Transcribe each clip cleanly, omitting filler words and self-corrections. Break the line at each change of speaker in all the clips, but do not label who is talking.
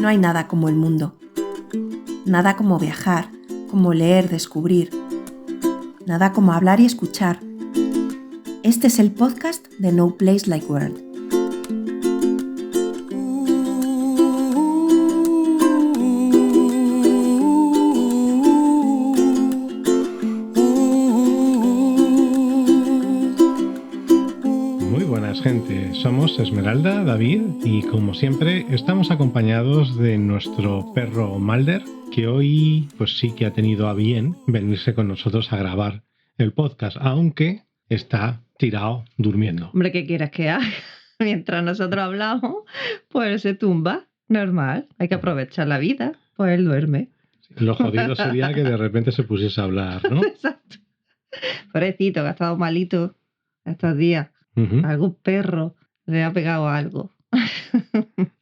No hay nada como el mundo. Nada como viajar, como leer, descubrir. Nada como hablar y escuchar. Este es el podcast de No Place Like World.
Gente, somos Esmeralda, David y como siempre estamos acompañados de nuestro perro Mulder, que hoy pues sí que ha tenido a bien venirse con nosotros a grabar el podcast, aunque está tirado durmiendo.
Hombre, ¿qué quieres que haga? Mientras nosotros hablamos, pues él se tumba, normal, hay que aprovechar la vida, pues él duerme.
Lo jodido sería que de repente se pusiese a hablar, ¿no?
Exacto. Pobrecito, que ha estado malito estos días.
Uh-huh.
Algún perro le ha pegado algo.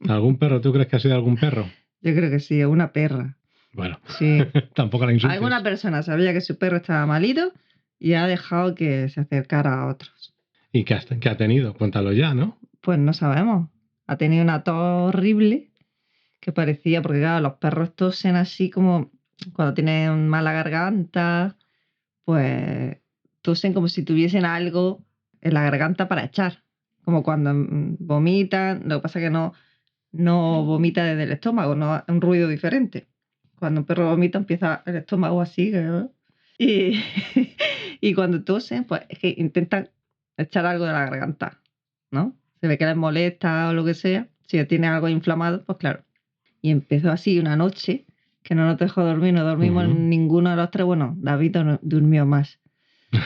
¿Algún perro? ¿Tú crees que ha sido algún perro?
Yo creo que sí, una perra.
Bueno,
sí.
Tampoco la insultes.
Alguna persona sabía que su perro estaba malito y ha dejado que se acercara a otros.
¿Y qué ha tenido? Cuéntalo ya, ¿no?
Pues no sabemos. Ha tenido una tos horrible que parecía, porque claro, los perros tosen así como cuando tienen mala garganta, pues tosen como si tuviesen algo en la garganta para echar, como cuando vomitan. Lo que pasa es que no vomita desde el estómago, no es un ruido diferente. Cuando un perro vomita empieza el estómago así, y cuando tosen, pues es que intentan echar algo de la garganta, ¿no? Se ve que les molesta o lo que sea. Si tiene algo inflamado, pues claro. Y empezó así una noche que no nos dejó dormir, no dormimos ninguno de los tres. Bueno, David no durmió más.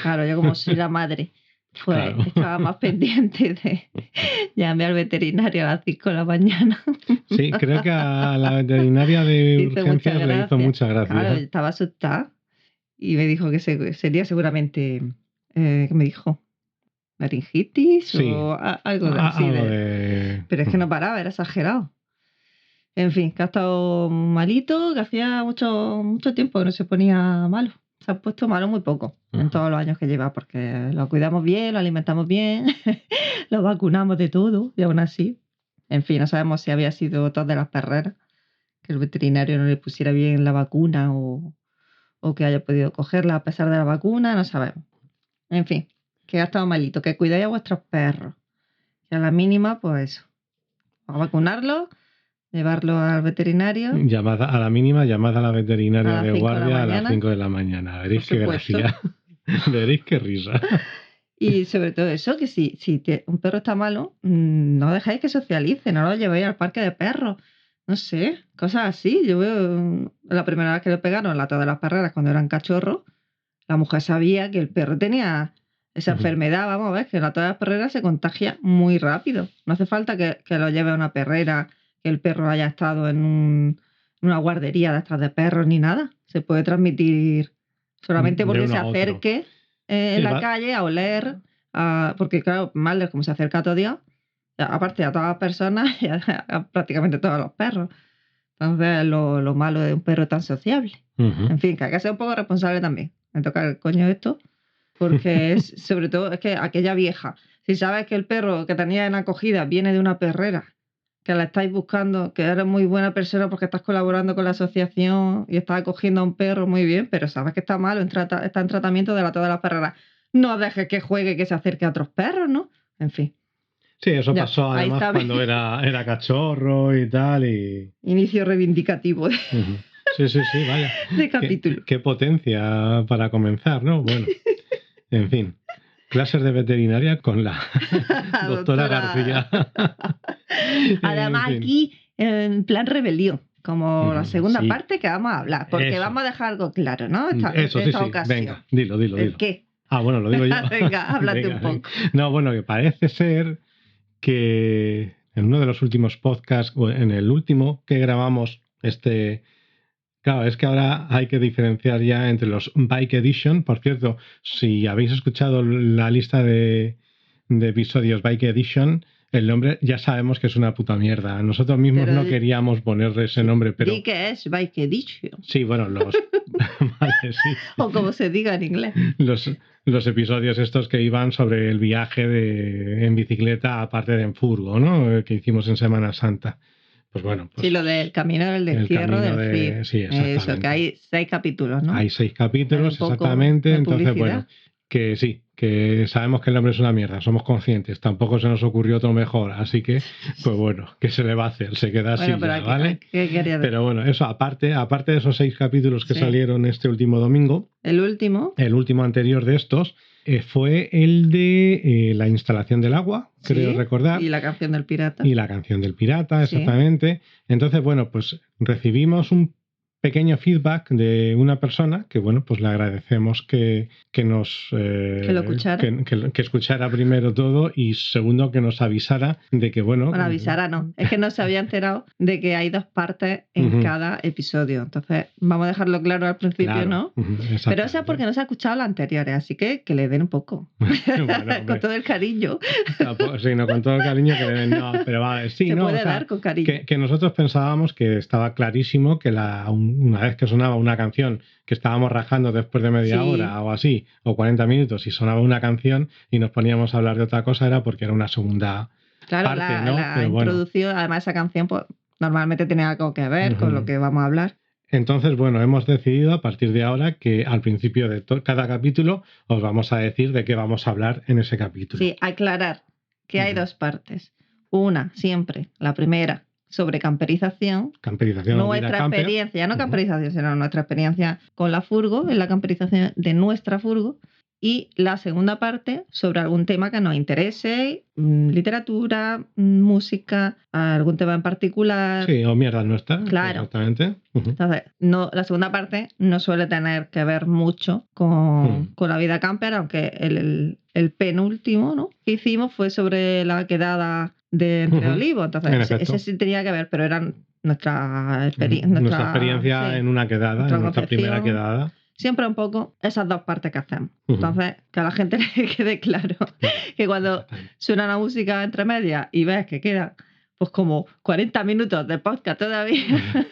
Claro, yo como soy la madre, pues claro, estaba más pendiente de llamar al veterinario a las 5 de la mañana.
Sí, creo que a la veterinaria de urgencias le hizo mucha gracia.
Claro, estaba asustada y me dijo que sería seguramente, ¿qué me dijo? ¿Laringitis? Sí. O algo así. Pero es que no paraba, era exagerado. En fin, que ha estado malito, que hacía mucho tiempo que no se ponía malo. Se ha puesto malo muy poco en todos los años que lleva, porque lo cuidamos bien, lo alimentamos bien, lo vacunamos de todo, y aún así. En fin, no sabemos si había sido tos de las perreras, que el veterinario no le pusiera bien la vacuna o que haya podido cogerla a pesar de la vacuna, no sabemos. En fin, que ha estado malito, que cuidéis a vuestros perros. Y a la mínima, pues eso, a vacunarlos, llevarlo al veterinario.
A la mínima, llamad a la veterinaria de guardia a las 5 de la mañana. Veréis qué gracia. Veréis qué risa.
Y sobre todo eso, que si un perro está malo, no dejéis que socialice, no lo llevéis al parque de perros. No sé, cosas así. Yo veo, la primera vez que le pegaron la tos de las perreras cuando eran cachorros, la mujer sabía que el perro tenía esa enfermedad. Vamos a ver, que la tos de las perreras se contagia muy rápido. No hace falta que lo lleve a una perrera, que el perro haya estado en una guardería de estas de perros ni nada. Se puede transmitir solamente porque se acerque en la calle a oler, porque claro, Mulder, como se acerca a todo Dios, aparte a todas las personas y a prácticamente todos los perros. Entonces lo malo de un perro tan sociable. En fin, que hay que ser un poco responsable también. Me toca el coño esto, porque es sobre todo es que aquella vieja, si sabes que el perro que tenía en acogida viene de una perrera, que la estáis buscando, que eres muy buena persona porque estás colaborando con la asociación y estás acogiendo a un perro muy bien, pero sabes que está malo, está en tratamiento de la tos de las perreras. No dejes que juegue y que se acerque a otros perros, ¿no? En fin.
Sí, eso pasó además cuando era cachorro y tal.
Inicio reivindicativo.
Sí, vaya.
De capítulo.
Qué potencia para comenzar, ¿no? Bueno, en fin. Clases de veterinaria con la doctora García.
Además, aquí en plan rebelión, como la segunda parte que vamos a hablar, porque vamos a dejar algo claro, ¿no? Esta ocasión.
Venga, dilo.
¿El qué?
Bueno, lo digo yo.
Venga, háblate un poco.
No, bueno, que parece ser que en uno de los últimos podcasts, o en el último que grabamos, claro, es que ahora hay que diferenciar ya entre los Bike Edition. Por cierto, si habéis escuchado la lista de episodios Bike Edition, el nombre ya sabemos que es una puta mierda. Nosotros mismos no queríamos ponerle ese nombre, pero...
¿Y qué es Bike Edition?
Sí, bueno, vale, sí.
O como se diga en inglés.
Los episodios estos que iban sobre el viaje en bicicleta, aparte de en furgo, ¿no? Que hicimos en Semana Santa. pues bueno. Pues,
sí, lo del camino del destierro del Cid.
Sí, exactamente.
Eso, que hay 6 capítulos, ¿no?
Hay 6 capítulos, exactamente. Entonces, bueno, que sí, que sabemos que el nombre es una mierda, somos conscientes, tampoco se nos ocurrió otro mejor, así que, pues bueno, ¿qué se le va a hacer? Se queda así,
pero
ya, ¿vale?
¿qué quería decir?
Pero bueno, eso, aparte de esos 6 capítulos que salieron este último domingo,
el último
anterior de estos, fue el de la instalación del agua, creo recordar.
Y la canción del pirata.
Y la canción del pirata, exactamente. Entonces, bueno, pues recibimos un pequeño feedback de una persona que, bueno, pues le agradecemos que nos...
que lo escuchara.
Que escuchara primero todo y segundo que nos avisara de que, bueno...
Bueno, avisara no. Es que no se había enterado de que hay 2 partes en cada episodio. Entonces, vamos a dejarlo claro al principio, ¿no? Pero eso es porque no se ha escuchado las anteriores, así que le den un poco. Bueno, con todo el cariño.
Sí, no, con todo el cariño que le den. No, pero vale, sí,
se
no,
puede dar con cariño.
Que nosotros pensábamos que estaba clarísimo que una vez que sonaba una canción que estábamos rajando después de media hora o así, o 40 minutos, y sonaba una canción y nos poníamos a hablar de otra cosa, era porque era una segunda parte, ¿no?
La introducción, además esa canción pues normalmente tiene algo que ver con lo que vamos a hablar.
Entonces, bueno, hemos decidido a partir de ahora que al principio de cada capítulo os vamos a decir de qué vamos a hablar en ese capítulo.
Sí, aclarar que hay 2 partes. Una, siempre, la primera, sobre camperización. Nuestra experiencia, no camperización, sino nuestra experiencia con la furgo, en la camperización de nuestra furgo. Y la segunda parte sobre algún tema que nos interese, literatura, música, algún tema en particular.
Sí, o mierdas nuestras.
Claro.
Exactamente.
Entonces, la segunda parte no suele tener que ver mucho con la vida camper, aunque el penúltimo, ¿no?, que hicimos fue sobre la quedada de Entre Olivos. Entonces, ese sí tenía que ver, pero era nuestra
experiencia en una quedada, en nuestra primera quedada.
Siempre un poco esas 2 partes que hacemos. Entonces, que a la gente le quede claro que cuando suena la música entre medias y ves que queda pues como 40 minutos de podcast todavía,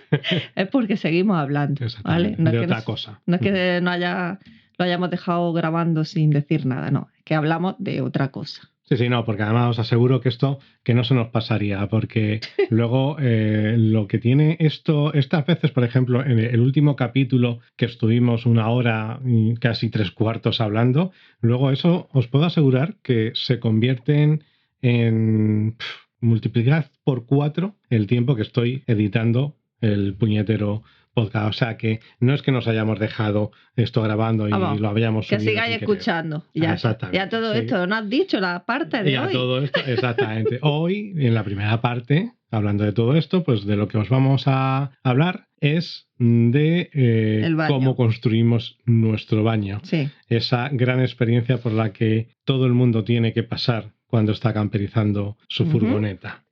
es porque seguimos hablando, ¿vale? No
de
es
otra cosa.
No es que lo hayamos dejado grabando sin decir nada, no, es que hablamos de otra cosa.
Sí, no, porque además os aseguro que esto que no se nos pasaría, porque luego lo que tiene estas veces, por ejemplo, en el último capítulo que estuvimos 1 hora y casi 3/4 hablando, luego eso os puedo asegurar que se convierten en multiplicad por 4 el tiempo que estoy editando el puñetero podcast. O sea que no es que nos hayamos dejado esto grabando y lo habíamos subido.
Que sigáis escuchando. Ya todo esto, ¿no has dicho la parte de hoy?
Todo esto, exactamente. Hoy, en la primera parte, hablando de todo esto, pues de lo que os vamos a hablar es de cómo construimos nuestro baño.
Sí.
Esa gran experiencia por la que todo el mundo tiene que pasar cuando está camperizando su furgoneta.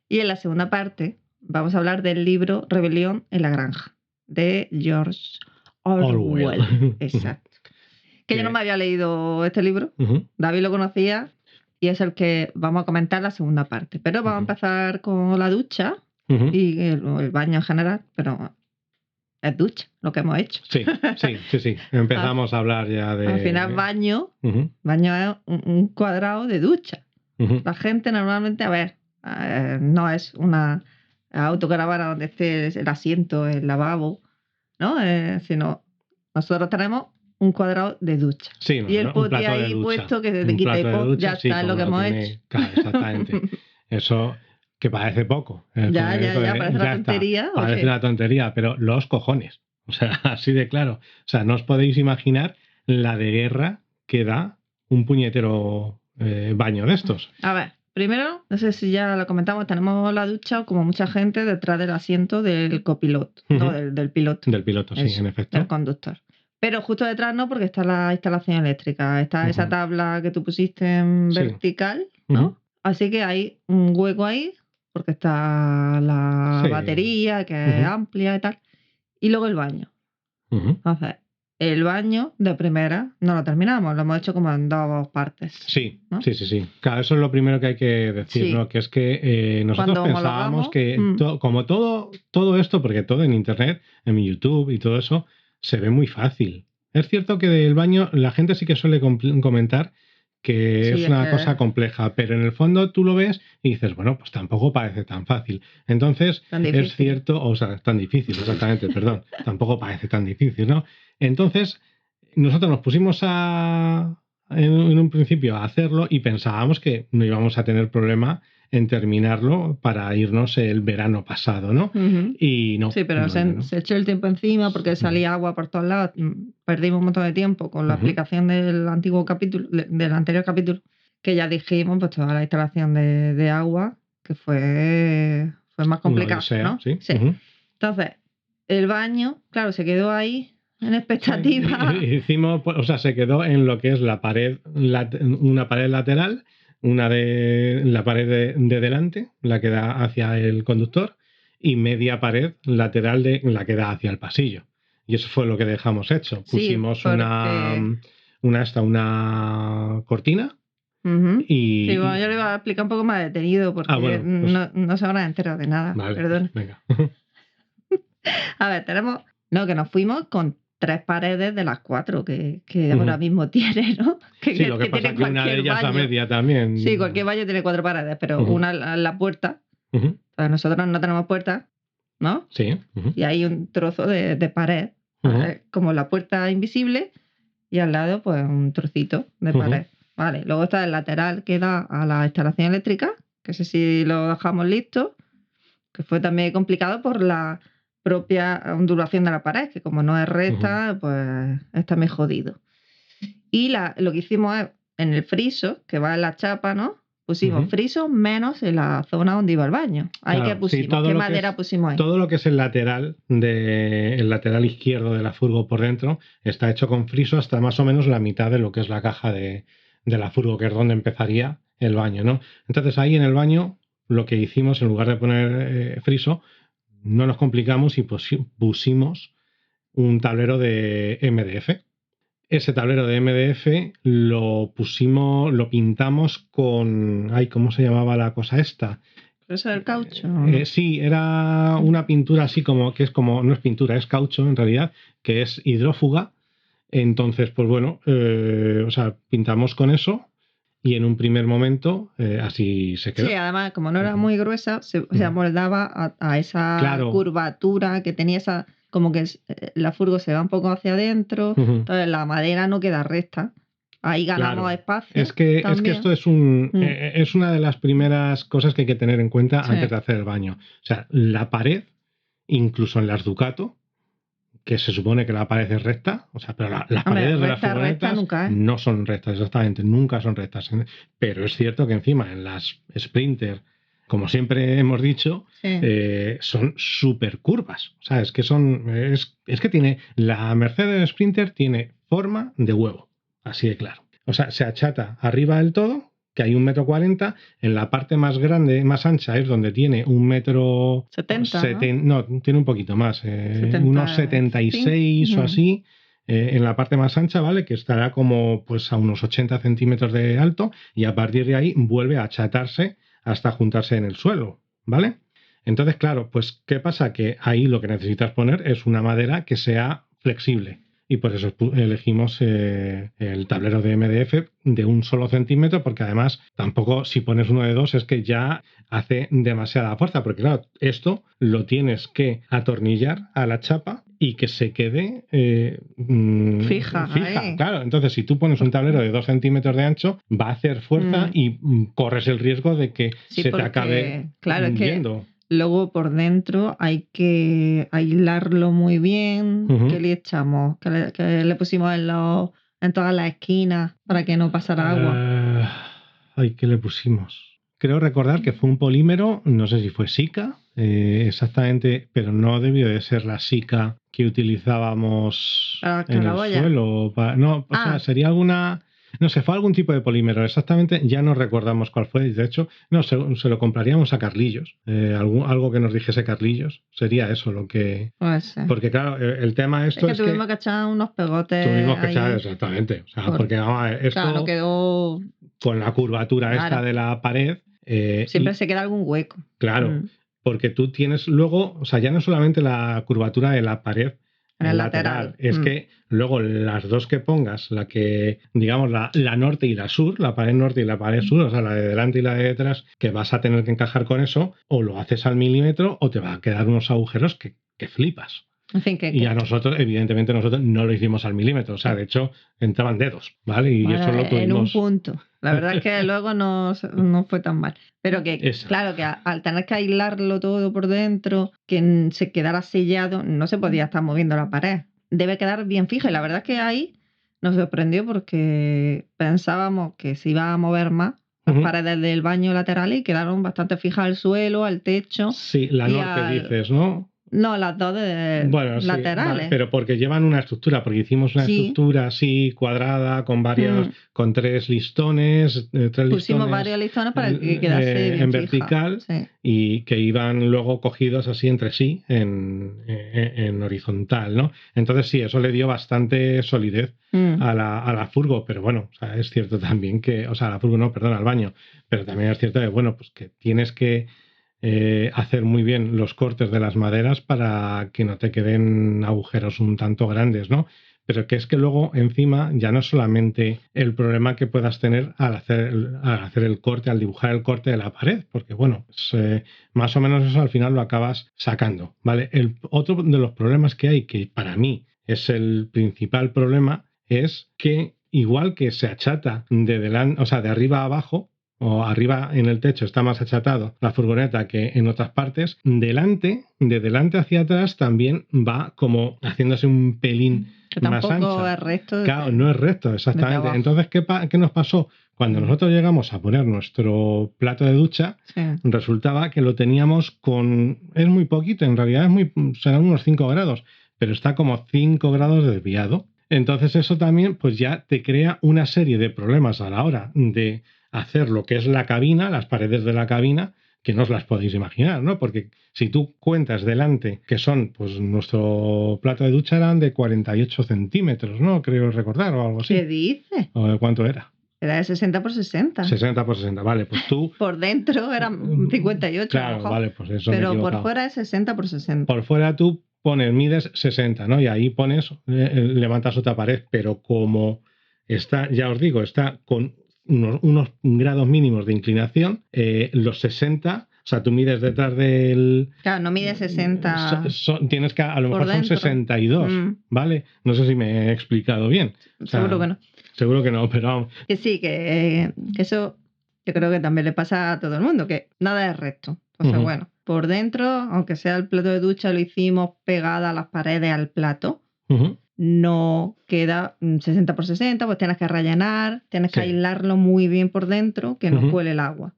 Y en la segunda parte vamos a hablar del libro Rebelión en la Granja, de George Orwell. Exacto. Que yo no me había leído este libro. David lo conocía y es el que vamos a comentar la segunda parte. Pero vamos a empezar con la ducha y el baño en general, pero es ducha lo que hemos hecho.
Sí. Empezamos a hablar ya de...
Al final baño es un cuadrado de ducha. La gente normalmente, a ver, no es una autocaravana donde esté el asiento, el lavabo, ¿no? Sino nosotros tenemos un cuadrado de ducha.
Sí,
y el poti ahí puesto que se quita y pon, ya está, es lo que hemos hecho.
Claro, exactamente. Eso que parece poco.
Ya, parece una tontería.
Parece una tontería, pero los cojones. O sea, así de claro. O sea, no os podéis imaginar la de guerra que da un puñetero baño de estos.
A ver. Primero, no sé si ya lo comentamos, tenemos la ducha, como mucha gente, detrás del asiento del copiloto, no, del piloto.
Del piloto, sí, en efecto.
Del conductor. Pero justo detrás no, porque está la instalación eléctrica, está esa tabla que tú pusiste en vertical, ¿no? Así que hay un hueco ahí, porque está la batería, que es amplia y tal. Y luego el baño. Entonces, el baño de primera no lo terminamos, lo hemos hecho como en 2 partes.
Sí, ¿no? Sí. Claro, eso es lo primero que hay que decir, ¿no? Que es que nosotros pensábamos que como todo esto, porque todo en internet, en mi YouTube y todo eso, se ve muy fácil. Es cierto que del baño la gente sí que suele comentar que
Sí,
es
es
una
que-
cosa compleja, pero en el fondo tú lo ves y dices, bueno, pues tampoco parece tan fácil. Entonces,
Tan difícil.
es cierto, o sea, tan difícil, exactamente, perdón, tampoco parece tan difícil, ¿no? Entonces, nosotros nos pusimos en un principio a hacerlo y pensábamos que no íbamos a tener problema en terminarlo para irnos el verano pasado, ¿no?
Ujú.
Y no.
Sí, pero
no.
se echó el tiempo encima porque salía agua por todos lados. Perdimos un montón de tiempo con la
Ujú.
aplicación del antiguo capítulo, del anterior capítulo, que ya dijimos, pues toda la instalación de agua, que fue más
Una
complicado,
odisea,
¿no?
sí.
Sí.
Ujú.
Entonces, el baño, claro, se quedó ahí en expectativa.
Hicimos, pues, o sea, se quedó en lo que es la pared, una pared lateral, la pared de delante, la que da hacia el conductor, y media pared lateral de la que da hacia el pasillo. Y eso fue lo que dejamos hecho.
Sí,
Pusimos
porque-
una cortina
Ujú.
y.
Sí, bueno, yo le iba a explicar un poco más detenido porque
bueno, pues,
no se habrán enterado de nada.
vale,
Perdón.
pues, venga.
A ver, tenemos. No, que nos fuimos con 3 paredes de las 4 que
Ujú.
ahora mismo tiene, ¿no?
Sí, lo que pasa
tiene
es que una de
cualquier
ellas a
baño.
media también.
Sí, cualquier baño tiene 4 paredes, pero
Ujú.
una en la puerta.
Ujú.
Pues nosotros no tenemos puerta, ¿no?
Sí. Ujú.
Y hay un trozo de pared,
Ujú.
como la puerta invisible, y al lado, pues un trocito de
Ujú.
pared. Vale, luego está el lateral que da a la instalación eléctrica, que ese sí lo dejamos listo, que fue también complicado por la propia ondulación de la pared, que como no es recta, pues está muy jodido. Y lo que hicimos es, en el friso, que va en la chapa, ¿no? Pusimos
Ujú.
friso menos en la zona donde iba el baño. Ahí
Claro,
que pusimos,
sí, todo
¿qué
lo que
madera
es-
pusimos ahí?
Todo lo que es el lateral izquierdo de la furgo por dentro está hecho con friso hasta más o menos la mitad de lo que es la caja de la furgo, que es donde empezaría el baño, ¿no? Entonces ahí en el baño lo que hicimos, en lugar de poner friso, no nos complicamos y pusimos un tablero de MDF. Ese tablero de MDF lo pintamos con, ay, ¿cómo se llamaba la cosa esta?
¿Eso del caucho?
Sí, era una pintura así como, que es como, no es pintura, es caucho en realidad, que es hidrófuga. Entonces, pues bueno, o sea, pintamos con eso y en un primer momento así se quedó.
Sí, además, como no era
Ujú.
muy gruesa, se amoldaba a esa
Claro.
curvatura que tenía esa, como que la furgo se va un poco hacia adentro,
Ujú.
entonces la madera no queda recta. Ahí ganamos
Claro.
espacio.
Es que
también.
esto es
Mm.
es una de las primeras cosas que hay que tener en cuenta
Sí.
antes de hacer el baño. O sea, la pared, incluso en las Ducato, que se supone que la pared es recta, o sea, pero las
Hombre,
paredes de las
recta
furgonetas
nunca es.
no son rectas, exactamente, nunca son rectas. Pero es cierto que encima en las Sprinter, como siempre hemos dicho,
Sí.
son súper curvas. O sea, es que la Mercedes Sprinter tiene forma de huevo, así de claro. O sea, se achata arriba del todo, que hay 1,40 m, en la parte más grande, más ancha, es donde tiene
70,
m. No, tiene un poquito más, unos 76 o así, en la parte más ancha, ¿vale? Que estará como pues a unos 80 centímetros de alto, y a partir de ahí vuelve a achatarse hasta juntarse en el suelo, ¿vale? Entonces, claro, pues ¿qué pasa? Que ahí lo que necesitas poner es una madera que sea flexible. Y por eso elegimos el tablero de MDF de 1 centímetro, porque además tampoco, si pones uno de 2, es que ya hace demasiada fuerza, porque claro, esto lo tienes que atornillar a la chapa y que se quede
fija. Ahí.
Claro, entonces si tú pones un tablero de 2 centímetros de ancho, va a hacer fuerza y corres el riesgo de que
Sí,
se te acabe
claro, es que
yendo.
luego por dentro hay que aislarlo muy bien.
Ujú.
¿Qué le echamos? ¿Qué le pusimos en todas las esquinas para que no pasara agua?
Ay, ¿qué le pusimos? Creo recordar que fue un polímero, no sé si fue Sika, exactamente, pero no debió de ser la Sika que utilizábamos
¿Para las
en el
claraboyas?
suelo. No, o sea, sería alguna... No sé, fue algún tipo de polímero, exactamente, ya no recordamos cuál fue. De hecho, no, se lo compraríamos a Carlillos. Algo que nos dijese Carlillos. Sería eso lo que...
Puede ser.
Porque claro, el tema
Es que tuvimos que echar unos pegotes.
Tuvimos que echar,
ahí.
exactamente. O sea, porque vamos a ver, esto
Claro, no quedó.
con la curvatura esta
Claro.
de la pared.
Siempre se queda algún hueco.
Claro, porque tú tienes luego, o sea, ya no solamente la curvatura de la pared
en el lateral.
Es que luego las dos que pongas, la que, digamos, la norte y la sur, la pared norte y la pared sur, o sea, la de delante y la de detrás, que vas a tener que encajar con eso, o lo haces al milímetro o te va a quedar unos agujeros que flipas.
En fin,
Y a nosotros, evidentemente, nosotros no lo hicimos al milímetro. O sea, de hecho, entraban dedos, ¿vale? Y
bueno,
eso lo tuvimos...
en un punto. La verdad es que luego no fue tan mal. Pero que, claro, que al tener que aislarlo todo por dentro, que se quedara sellado, no se podía estar moviendo la pared. Debe quedar bien fija. Y la verdad es que ahí nos sorprendió porque pensábamos que se iba a mover más las paredes del baño laterales y quedaron bastante fijas al suelo, al techo.
Sí, la norte dices, ¿no?
No, las dos laterales.
Sí, vale, pero porque llevan una estructura, porque hicimos una estructura así cuadrada con varios, con 3 listones,
pusimos varios listones para que quedase bien
en
fija.
vertical y que iban luego cogidos así entre sí en horizontal, ¿no? Entonces sí, eso le dio bastante solidez a la furgo, pero bueno, o sea, es cierto también que, o sea, a la furgo no, perdón, al baño, pero también es cierto que, bueno, pues que tienes que hacer muy bien los cortes de las maderas para que no te queden agujeros un tanto grandes, ¿no? Pero que es que luego encima ya no es solamente el problema que puedas tener al hacer el corte, al dibujar el corte de la pared, porque bueno, pues, más o menos eso al final lo acabas sacando, ¿vale? El otro de los problemas que hay, que para mí es el principal problema, es que igual que se achata o sea, de arriba a abajo, o arriba en el techo está más achatado la furgoneta que en otras partes, de delante hacia atrás también va como haciéndose un pelín más ancha.
Tampoco es recto.
Claro, no es recto, exactamente. Entonces, ¿qué nos pasó? Cuando nosotros llegamos a poner nuestro plato de ducha, resultaba que lo teníamos es muy poquito, en realidad serán unos 5 grados, pero está como 5 grados desviado. Entonces eso también pues ya te crea una serie de problemas a la hora de hacer lo que es la cabina, las paredes de la cabina, que no os las podéis imaginar, ¿no? Porque si tú cuentas delante, que son, pues nuestro plato de ducha eran de 48 centímetros, ¿no? Creo recordar, o algo así.
¿Qué dices?
¿O de cuánto era?
Era de 60 por 60.
60 por 60, vale, pues tú...
Por dentro eran 58.
Claro,
mejor.
Vale, pues eso
pero por fuera es 60 por 60.
Por fuera tú mides 60, ¿no? Y ahí pones, levantas otra pared, pero como está, ya os digo, está con unos grados mínimos de inclinación, los 60, o sea, tú mides detrás del...
Claro, no mides 60.
Tienes que, a lo mejor son 62, ¿vale? No sé si me he explicado bien. O sea,
seguro que no.
Seguro que no, pero vamos.
Que sí, que eso yo creo que también le pasa a todo el mundo, que nada es recto. Entonces, bueno, por dentro, aunque sea el plato de ducha, lo hicimos pegada a las paredes al plato. No queda 60 por 60, pues tienes que rellenar, tienes que aislarlo muy bien por dentro, que no cuele el agua,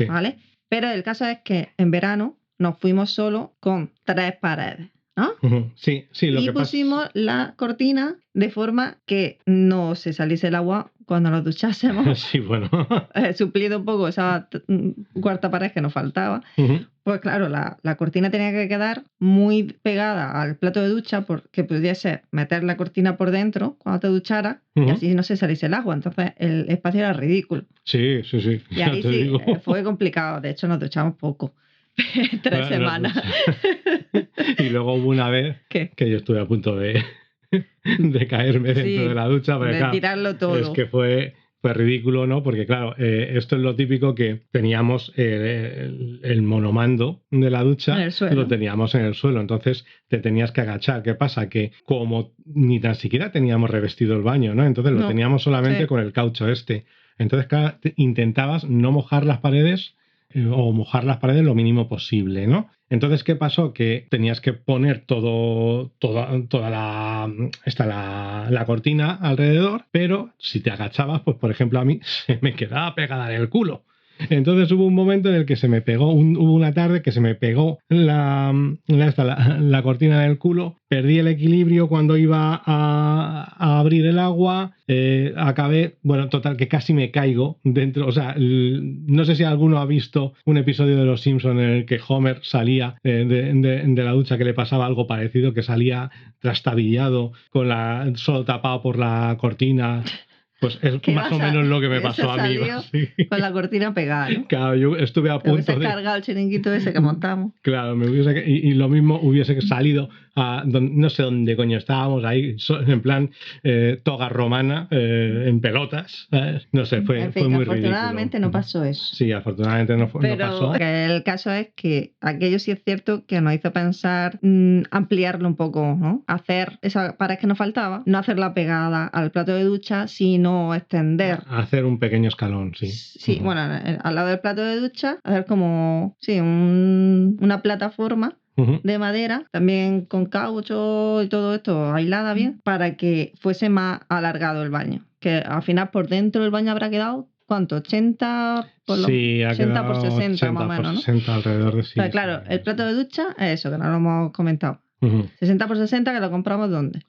¿vale? Pero el caso es que en verano nos fuimos solo con 3 paredes, ¿no?
Sí,
y pusimos la cortina de forma que no se saliese el agua cuando nos duchásemos.
Sí, bueno.
Supliendo un poco esa cuarta pared que nos faltaba. Pues claro, la cortina tenía que quedar muy pegada al plato de ducha porque pudiese meter la cortina por dentro cuando te ducharas y así no se saliese el agua. Entonces el espacio era ridículo.
Sí.
Y ahí sí, fue complicado. De hecho, nos duchamos poco. 3 semanas.
Y luego hubo una vez que yo estuve a punto de caerme dentro de la ducha. Porque,
de tirarlo todo.
Es que fue ridículo, ¿no? Porque claro, esto es lo típico que teníamos el monomando de la ducha, lo teníamos en el suelo, entonces te tenías que agachar. ¿Qué pasa? Que como ni tan siquiera teníamos revestido el baño, ¿no? Entonces lo teníamos solamente con el caucho este. Entonces, claro, intentabas no mojar las paredes o mojar las paredes lo mínimo posible, ¿no? Entonces, ¿qué pasó? Que tenías que poner toda la cortina alrededor, pero si te agachabas, pues por ejemplo a mí se me quedaba pegada en el culo. Entonces hubo un momento en el que se me pegó, hubo una tarde que se me pegó la cortina del culo, perdí el equilibrio cuando iba a abrir el agua, acabé, bueno, total, que casi me caigo dentro, o sea, no sé si alguno ha visto un episodio de Los Simpsons en el que Homer salía de la ducha, que le pasaba algo parecido, que salía trastabillado, solo tapado por la cortina, Pues es
¿Qué
más o
vas a-
menos lo que me
hubiese
pasó a mí.
salido
Sí.
con la cortina pegada, ¿no?
Claro, yo estuve a
Te hubiese
punto de...
cargado el chiringuito ese que montamos.
Claro, y lo mismo hubiese salido a no sé dónde coño estábamos ahí, en plan toga romana, en pelotas. No sé, fue
En fin,
muy
afortunadamente
ridículo.
no pasó eso.
Sí, afortunadamente no
Pero
pasó.
que el caso es que aquello sí es cierto que nos hizo pensar ampliarlo un poco, ¿no? Hacer esa pared que nos faltaba, no hacerla pegada al plato de ducha, sino extender.
Hacer un pequeño escalón, sí.
Sí, bueno, al lado del plato de ducha, hacer como, sí, una plataforma de madera, también con caucho y todo esto aislada bien, para que fuese más alargado el baño. Que al final por dentro el baño habrá quedado, ¿cuánto? 80 por,
Sí, ha
80 por
quedado
60
80
más o menos,
por
¿no?
60 alrededor de sí.
Pero claro, el plato de ducha es eso, que no lo hemos comentado. 60 por 60, que lo compramos ¿dónde?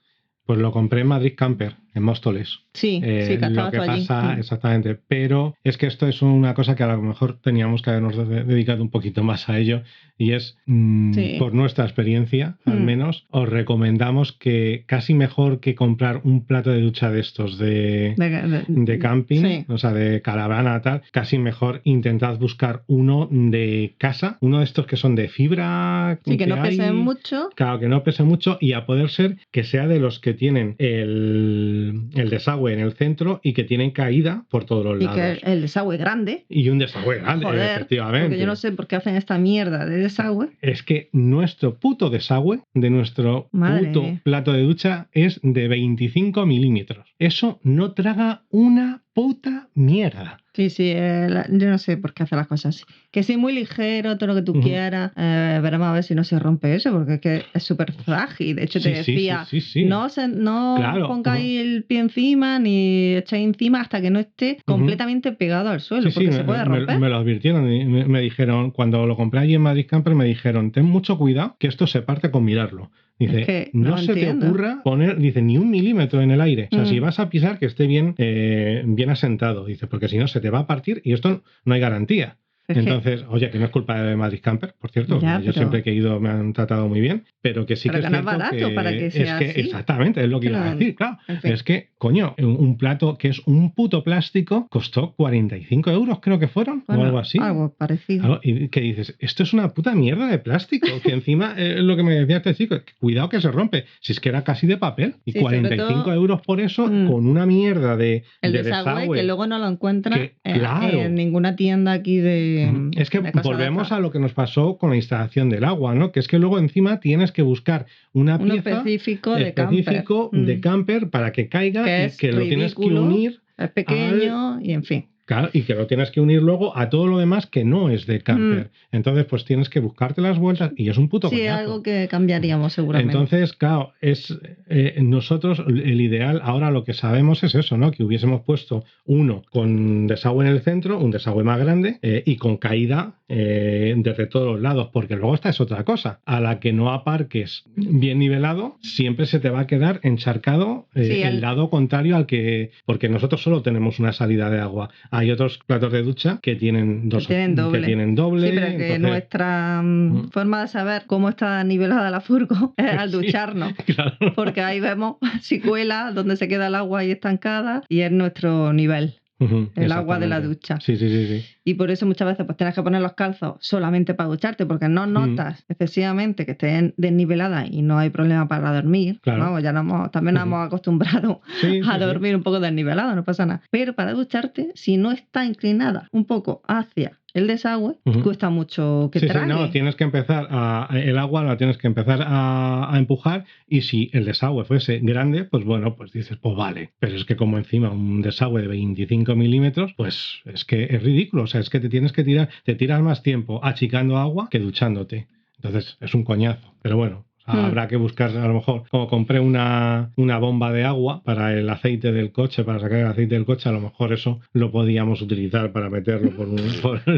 Pues lo compré en Madrid Camper, en Móstoles.
Sí, que
lo
estabas
que
tú allí.
pasa, exactamente. Pero es que esto es una cosa que a lo mejor teníamos que habernos dedicado un poquito más a ello. Y es, por nuestra experiencia, al menos, os recomendamos que casi mejor que comprar un plato de ducha de estos de camping, o sea, de caravana, tal, casi mejor intentad buscar uno de casa, uno de estos que son de fibra.
Sí, que no pesen mucho.
Claro, que no pese mucho y a poder ser que sea de los que tienen el desagüe en el centro y que tienen caída por todos los lados.
Y que el desagüe grande.
Y un desagüe grande, efectivamente.
Porque yo no sé por qué hacen esta mierda de desagüe.
Es que nuestro puto desagüe de nuestro puto plato de ducha es de 25 milímetros. Eso no traga una puta mierda.
Sí, yo no sé por qué hace las cosas así. Que sí, muy ligero, todo lo que tú quieras. Veremos a ver si no se rompe eso, porque es que es súper frágil. De hecho, te decía, no pongáis el pie encima ni echáis encima hasta que no esté completamente pegado al suelo, porque se puede romper.
Me lo advirtieron y me dijeron, cuando lo compré allí en Madrid Camper, me dijeron, ten mucho cuidado que esto se parte con mirarlo. Dice,
es que
no se te ocurra poner, dice, ni un milímetro en el aire. O sea, si vas a pisar, que esté bien asentado. Dice, porque si no, se te va a partir y esto no hay garantía. Entonces, oye, que no es culpa de Madrid Camper, por cierto. Yo siempre que he ido me han tratado muy bien, pero que sí que es cierto
no es barato para que sea así.
Exactamente, es lo que iba a decir, claro. Es que, coño, un plato que es un puto plástico costó 45 euros, creo que fueron, o algo así.
Algo parecido.
Y que dices, esto es una puta mierda de plástico, que encima es lo que me decía este chico, cuidado que se rompe, si es que era casi de papel, y 45 euros por eso, con una mierda de desagüe
que luego no lo encuentras en ninguna tienda aquí de...
Es que volvemos a lo que nos pasó con la instalación del agua, ¿no? Que es que luego encima tienes que buscar una pieza
específico de
camper para que caiga y que lo tienes que unir.
Es pequeño y en fin.
Claro, y que lo tienes que unir luego a todo lo demás que no es de camper. Entonces, pues tienes que buscarte las vueltas y es un puto coñazo.
Sí, algo que cambiaríamos seguramente.
Entonces, claro, nosotros el ideal, ahora lo que sabemos es eso, ¿no? Que hubiésemos puesto uno con desagüe en el centro, un desagüe más grande y con caída desde todos los lados, porque luego esta es otra cosa. A la que no aparques bien nivelado, siempre se te va a quedar encharcado el lado contrario al que... Porque nosotros solo tenemos una salida de agua. Hay otros platos de ducha que tienen doble.
Sí, pero que nuestra forma de saber cómo está nivelada la furgo es al ducharnos.
Claro.
Porque ahí vemos si cuela, donde se queda el agua ahí estancada y es nuestro nivel. El agua de la ducha.
Sí.
Y por eso muchas veces pues tienes que poner los calzos solamente para ducharte, porque no notas excesivamente que estén desniveladas y no hay problema para dormir.
Claro.
Vamos, ya también nos hemos acostumbrado a dormir un poco desnivelado, no pasa nada. Pero para ducharte, si no está inclinada un poco hacia el desagüe, cuesta mucho que trague.
No, tienes que empezar el agua la tienes que empezar a empujar, y si el desagüe fuese grande, pues bueno, pues dices, pues vale. Pero es que como encima un desagüe de 25 milímetros, pues es que es ridículo. O sea, es que te tiras más tiempo achicando agua que duchándote. Entonces es un coñazo. Pero bueno, habrá que buscar, a lo mejor, como compré una bomba de agua para el aceite del coche, para sacar el aceite del coche, a lo mejor eso lo podíamos utilizar para meterlo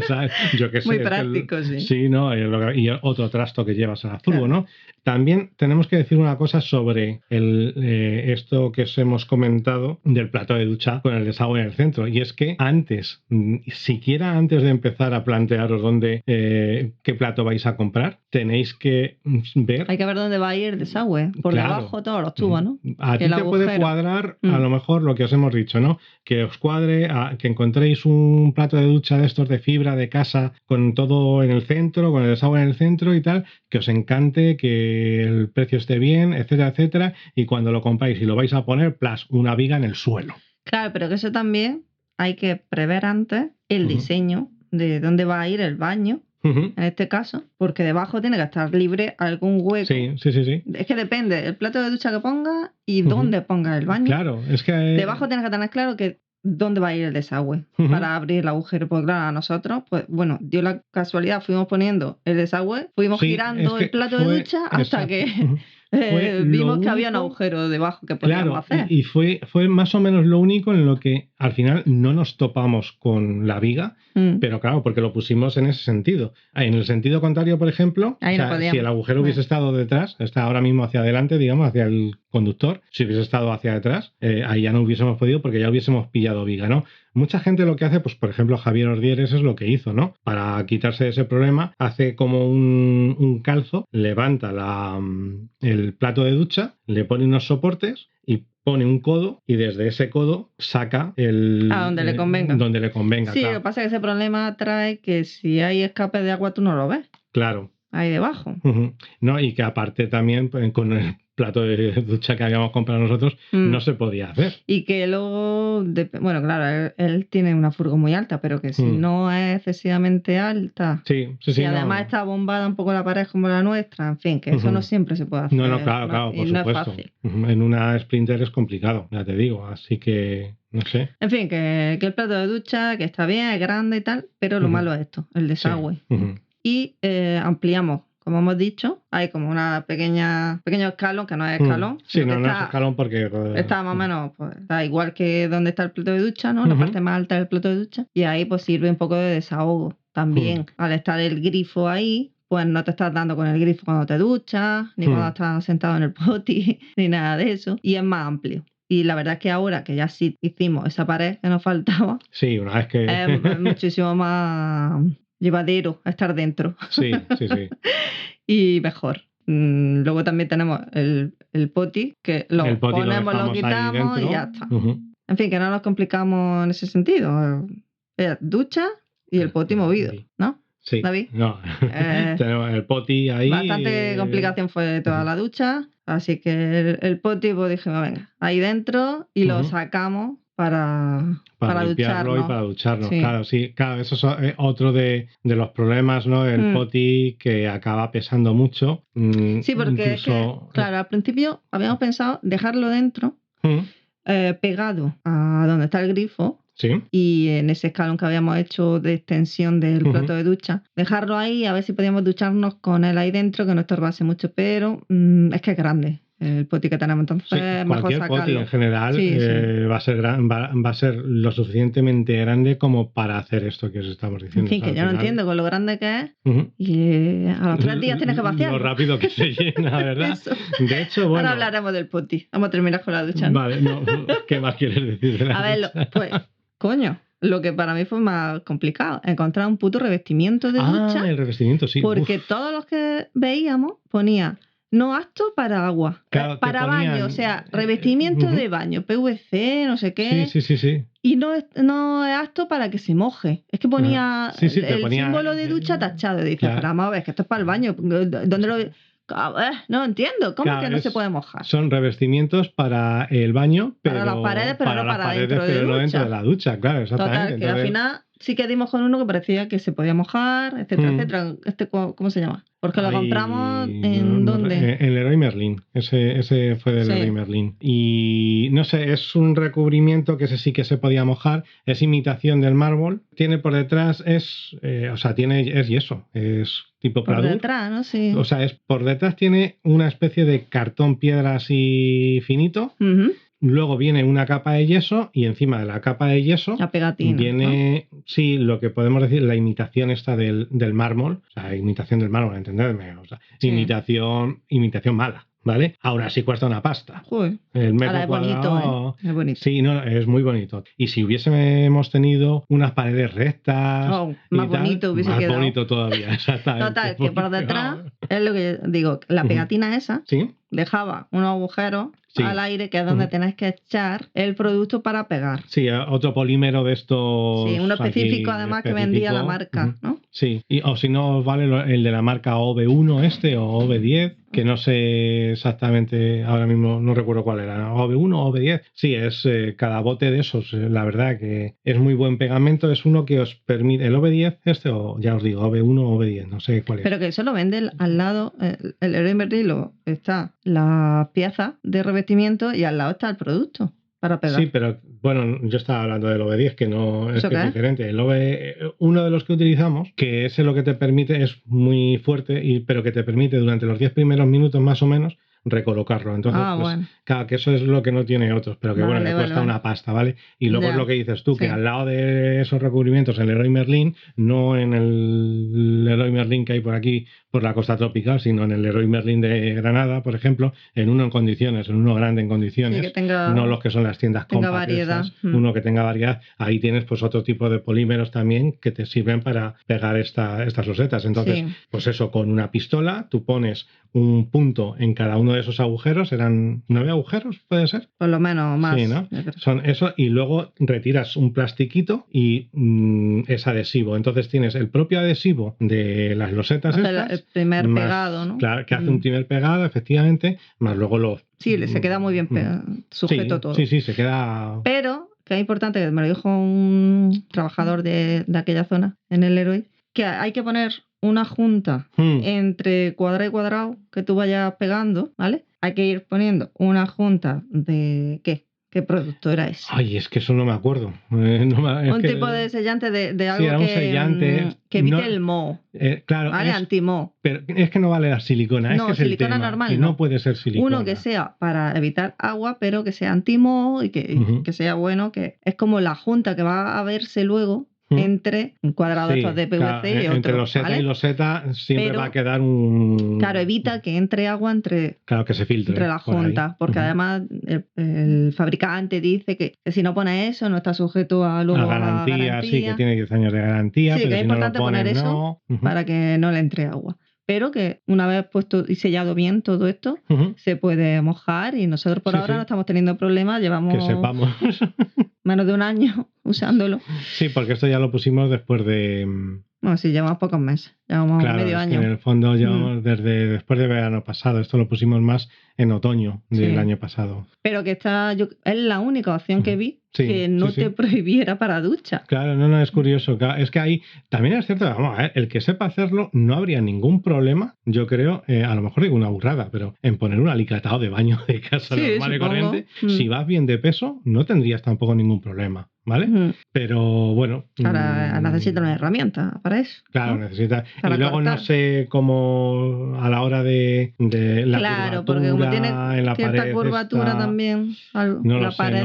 ¿sabes? Yo qué sé.
Muy práctico, sí.
Sí, ¿no? Y otro trasto que llevas a la furgo, ¿no? También tenemos que decir una cosa sobre esto que os hemos comentado del plato de ducha con el desagüe en el centro, y es que siquiera antes de empezar a plantearos qué plato vais a comprar, tenéis que ver
dónde va a ir el desagüe. Por
Claro.
debajo todos los tubos, ¿no?
A ti
El
te puede
agujero.
cuadrar a lo mejor lo que os hemos dicho, ¿no? Que os cuadre, que encontréis un plato de ducha de estos de fibra de casa con todo en el centro, con el desagüe en el centro y tal, que os encante, que el precio esté bien, etcétera, etcétera, y cuando lo compráis y lo vais a poner, plas, una viga en el suelo.
Claro, pero que eso también hay que prever antes el
Ujú.
diseño de dónde va a ir el baño,
Ujú.
en este caso, porque debajo tiene que estar libre algún hueco.
Sí, sí, sí, sí.
Es que depende el plato de ducha que pongas y
Ujú.
dónde pongas el baño.
Claro, es que...
Debajo tienes que tener claro que dónde va a ir el desagüe
Ujú.
para abrir el agujero. Porque claro, a nosotros, pues bueno, dio la casualidad, fuimos poniendo el desagüe, fuimos
Sí,
girando
es que
el plato de
fue-
ducha hasta
exacto.
que
Ujú. Fue lo
vimos que había un
único-
agujero debajo que podíamos
Claro,
hacer.
y fue más o menos lo único en lo que al final no nos topamos con la viga,
Mm.
pero claro, porque lo pusimos en ese sentido. En el sentido contrario, por ejemplo,
Ahí
o
no
sea,
podíamos.
si el agujero hubiese
Bueno.
estado detrás, está ahora mismo hacia adelante, digamos, hacia el conductor, si hubiese estado hacia detrás, ahí ya no hubiésemos podido porque ya hubiésemos pillado viga, ¿no? Mucha gente lo que hace, pues por ejemplo, Javier Ordieres es lo que hizo, ¿no? Para quitarse de ese problema, hace como un calzo, levanta el plato de ducha, le pone unos soportes y pone un codo y desde ese codo saca el...
A donde le convenga.
Donde le convenga,
Sí, lo que
claro.
pasa es que ese problema trae que si hay escape de agua tú no lo ves,
Claro.
ahí debajo.
Ujú. No, y que aparte también pues, con el plato de ducha que habíamos comprado nosotros
Mm.
no se podía hacer.
Y que luego, bueno, claro, él tiene una furgo muy alta, pero que si
Mm.
no es excesivamente alta,
Sí, sí,
y
sí.
además
no.
está bombada un poco la pared como la nuestra, en fin, que eso
Ujú.
no siempre se puede hacer.
No, claro, claro,
y
por
no
supuesto.
es fácil.
Ujú. En una Sprinter es complicado, ya te digo, así que no sé.
En fin, que el plato de ducha, que está bien, es grande y tal, pero lo
Ujú.
malo es esto, el desagüe.
Sí. Ujú.
Y ampliamos, como hemos dicho, hay como una pequeño escalón, que no es
Mm.
escalón,
Sí,
sino
no,
que
no es escalón porque...
está más o menos, pues, está igual que donde está el plato de ducha, ¿no? La
Ujú.
parte más alta del plato de ducha. Y ahí pues sirve un poco de desahogo también. Al estar el grifo ahí, pues no te estás dando con el grifo cuando te duchas, ni cuando estás sentado en el poti, ni nada de eso. Y es más amplio. Y la verdad es que ahora que ya sí hicimos esa pared que nos faltaba,
Sí, una vez que...
es muchísimo más llevadero estar dentro.
Sí, sí, sí.
Y mejor. Luego también tenemos el poti, que lo
El poti lo
ponemos, lo
dejamos ahí
quitamos y
dentro.
ya está.
Ujú.
En fin, que no nos complicamos en ese sentido. Ducha y el poti movido, ¿no?
Sí.
David.
No.
Eh,
Tenemos el poti ahí.
Bastante complicación fue toda la ducha, así que el poti pues dijimos, venga, ahí dentro y lo
Ujú.
sacamos para
limpiarlo
ducharnos.
y para ducharnos.
Sí.
Claro, sí, claro, eso es otro de los problemas, ¿no? El poti que acaba pesando mucho.
Sí, porque es que, claro, al principio habíamos pensado dejarlo dentro, pegado a donde está el grifo.
Sí.
Y en ese escalón que habíamos hecho de extensión del plato de ducha, dejarlo ahí a ver si podíamos ducharnos con él ahí dentro, que no estorbase mucho, pero es que es grande el poti que tenemos, entonces
Sí,
mejor
cualquier
sacarlo.
poti en general
Sí, sí.
va a ser va a ser lo suficientemente grande como para hacer esto que os estamos diciendo.
En fin, que yo no entiendo con lo grande que es.
Ujú.
Y a los 3 días tienes que vaciarlo.
Lo rápido que se llena, ¿verdad?
Eso.
De hecho, bueno.
Ahora hablaremos del poti. Vamos a terminar con la ducha, ¿no?
Vale, no, ¿qué más quieres decir de la
A ver,
ducha?
pues, coño, lo que para mí fue más complicado, encontrar un puto revestimiento de ducha.
El revestimiento, sí.
Porque
Uf.
todos los que veíamos ponía no apto para agua,
Claro, te
para
ponían,
baño, o sea, revestimiento
ujú.
de baño, PVC, no sé qué.
Sí.
Y no es apto para que se moje. Es que ponía
Sí, te
el
ponía,
símbolo de ducha tachado. Dices,
claro.
pero vamos a ver, que esto es para el baño. ¿Dónde lo.? A ver, no entiendo. ¿Cómo
Claro,
que no se puede mojar?
Son revestimientos para el baño, pero
Para las paredes, pero no
las
para
paredes,
dentro de
pero no
ducha.
dentro de la ducha, claro, exactamente.
Total, que al
Entonces,
final sí que dimos con uno que parecía que se podía mojar, etcétera, etcétera. ¿Cómo se llama? Porque lo
ahí,
compramos en ¿dónde?
En Leroy Merlin. Ese fue de Leroy Merlin. Y no sé, es un recubrimiento que ese sí que se podía mojar. Es imitación del mármol. Tiene por detrás, es yeso. Es tipo
Por
pladur.
detrás, ¿no? Sí.
O sea, por detrás tiene una especie de cartón piedra así finito.
Ujú.
Luego viene una capa de yeso y encima de la capa de yeso
La pegatina,
viene, sí, lo que podemos decir, la imitación esta del mármol. O sea, imitación del mármol, entendedme. O sea,
Sí.
imitación mala. ¿vale? Ahora sí cuesta una pasta.
Joder.
El metro
Ahora es bonito,
cuadrado...
Es bonito.
Sí, no, es muy bonito. Y si hubiésemos tenido unas paredes rectas
Oh,
y
más
tal,
bonito hubiese
más
quedado.
bonito todavía, exactamente.
Total, que por
Porque,
detrás,
vamos.
es lo que yo digo, la pegatina esa
Sí,
dejaba unos agujeros
Sí.
al aire, que es donde tenéis que echar el producto para pegar.
sí, otro polímero de estos.
Sí, uno específico
aquí,
además que vendía la marca, ¿no?
Sí, o si no, vale el de la marca OV1 o OV10, que no sé exactamente, ahora mismo no recuerdo cuál era, ¿no? OV1 o OV10. Sí, es cada bote de esos, la verdad que es muy buen pegamento, es uno que os permite, el OV10 o ya os digo, OV1 o OV10, no sé cuál es.
Pero que eso lo vende al lado, el Leroy Merlin está la pieza de revestimiento y al lado está el producto para pegar.
Sí, pero bueno, yo estaba hablando del OV10, que no es,
¿Eso
que
qué
es
es?
diferente. Uno de los que utilizamos, que ese lo que te permite es muy fuerte, pero que te permite durante los 10 primeros minutos más o menos recolocarlo. Entonces,
Bueno.
claro, que eso es lo que no tiene otros, pero que bueno, le cuesta una pasta, ¿vale? Y luego
Ya.
es lo que dices tú, que
Sí.
al lado de esos recubrimientos en el Leroy Merlin, no en el Leroy Merlin que hay por aquí, por la costa tropical, sino en el Leroy Merlin de Granada, por ejemplo, en uno en condiciones, en uno grande en condiciones,
Sí, que tenga,
no los que son las tiendas
tenga
compact
variedad.
esas, uno que tenga variedad. Ahí tienes pues otro tipo de polímeros también que te sirven para pegar estas losetas. Entonces,
Sí.
pues eso, con una pistola tú pones un punto en cada uno de esos agujeros, eran 9 agujeros, ¿puede ser?
Por lo menos más.
Sí, ¿no? Son eso, y luego retiras un plastiquito y es adhesivo. Entonces tienes el propio adhesivo de las losetas estas.
El primer
más,
pegado, ¿no?
Claro, que hace un primer pegado, efectivamente, más luego lo...
Sí, se queda muy bien sujeto todo.
Sí, se queda...
Pero, que es importante, que me lo dijo un trabajador de aquella zona, en el Leroy, que hay que poner una junta entre cuadrado y cuadrado que tú vayas pegando, ¿vale? Hay que ir poniendo una junta de... ¿Qué producto era ese?
Ay, es que eso no me acuerdo.
Un tipo de sellante de algo
era un sellante,
que evite el moho.
Claro,
¿Vale? Anti-moho.
Pero es que no vale la silicona.
No,
es que
silicona
es el tema,
normal.
que no puede ser silicona.
Uno que sea para evitar agua, pero que sea anti-moho y que sea bueno, que es como la junta que va a verse luego entre un cuadrado estos de PVC y otro.
Entre loseta y loseta siempre va a quedar un...
Claro, evita que entre agua
Claro, que se filtre.
Entre las juntas, porque además el fabricante dice que si no pone eso no está sujeto a luego
a garantía. Sí, que tiene 10 años de garantía.
Sí,
pero
que
si
es importante
no lo pones,
poner eso para que no le entre agua. Pero que una vez puesto y sellado bien todo esto, se puede mojar y nosotros por ahora no estamos teniendo problemas, llevamos
que sepamos.
menos de un año usándolo.
Sí, porque esto ya lo pusimos después de...
No, sí, llevamos pocos meses, llevamos medio año.
En el fondo llevamos desde después de verano pasado, esto lo pusimos más en otoño del año pasado.
Pero que es la única opción que vi que no te prohibiera para ducha.
Claro, no, es curioso. Es que ahí también es cierto, vamos a ver, el que sepa hacerlo no habría ningún problema, yo creo, a lo mejor digo una burrada, pero en poner un alicatado de baño de casa normal y corriente, si vas bien de peso, no tendrías tampoco ningún problema. ¿Vale? Pero bueno.
Ahora necesita una herramienta para eso.
Claro,
¿no?
necesita.
Para
y luego
cortar.
no sé cómo a la hora de la
claro,
curvatura
porque como tiene
en la
cierta
pared
curvatura también, la pared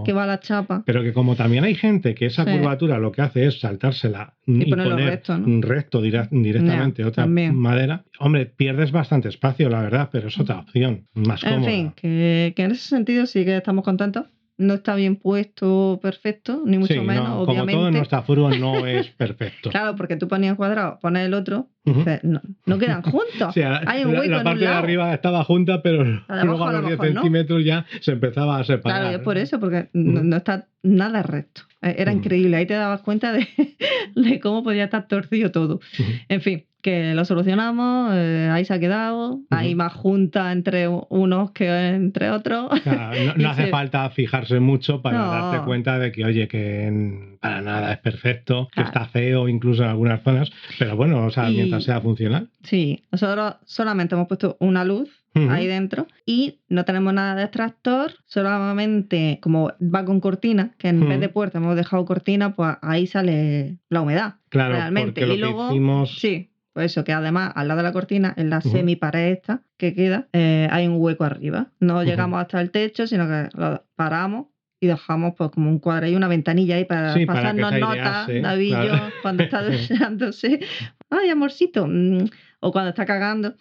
que va a la chapa.
Pero que como también hay gente que esa curvatura lo que hace es saltársela y poner recto directamente otra madera, hombre, pierdes bastante espacio, la verdad, pero es otra opción, más cómoda.
En fin, que en ese sentido sí que estamos contentos. No está bien puesto perfecto, ni mucho menos, obviamente.
Como todo en nuestra furgo no es perfecto.
Claro, porque tú ponías cuadrado, pones el otro, dices, no quedan juntos. Hay un hueco
la parte de arriba estaba junta, pero luego a los 10 centímetros ya se empezaba a separar.
Claro, y es por eso, porque no está nada recto. Era increíble, ahí te dabas cuenta de cómo podía estar torcido todo. En fin, que lo solucionamos, ahí se ha quedado, hay más junta entre unos que entre otros.
Claro, no hace falta fijarse mucho para darte cuenta de que, oye, que para nada es perfecto, que está feo incluso en algunas zonas, pero bueno, o sea, mientras sea funcional.
Sí, nosotros solamente hemos puesto una luz ahí dentro y no tenemos nada de extractor, solamente como va con cortina, que en vez de puerta hemos dejado cortina, pues ahí sale la humedad.
Claro,
realmente.
Porque
y
lo
luego,
que hicimos...
Sí. Pues eso, que además al lado de la cortina, en la semipared esta que queda, hay un hueco arriba. No llegamos hasta el techo, sino que lo paramos y dejamos pues como un cuadro y una ventanilla ahí para pasarnos notas, David y yo, cuando está duchándose. Ay, amorcito, o cuando está cagando.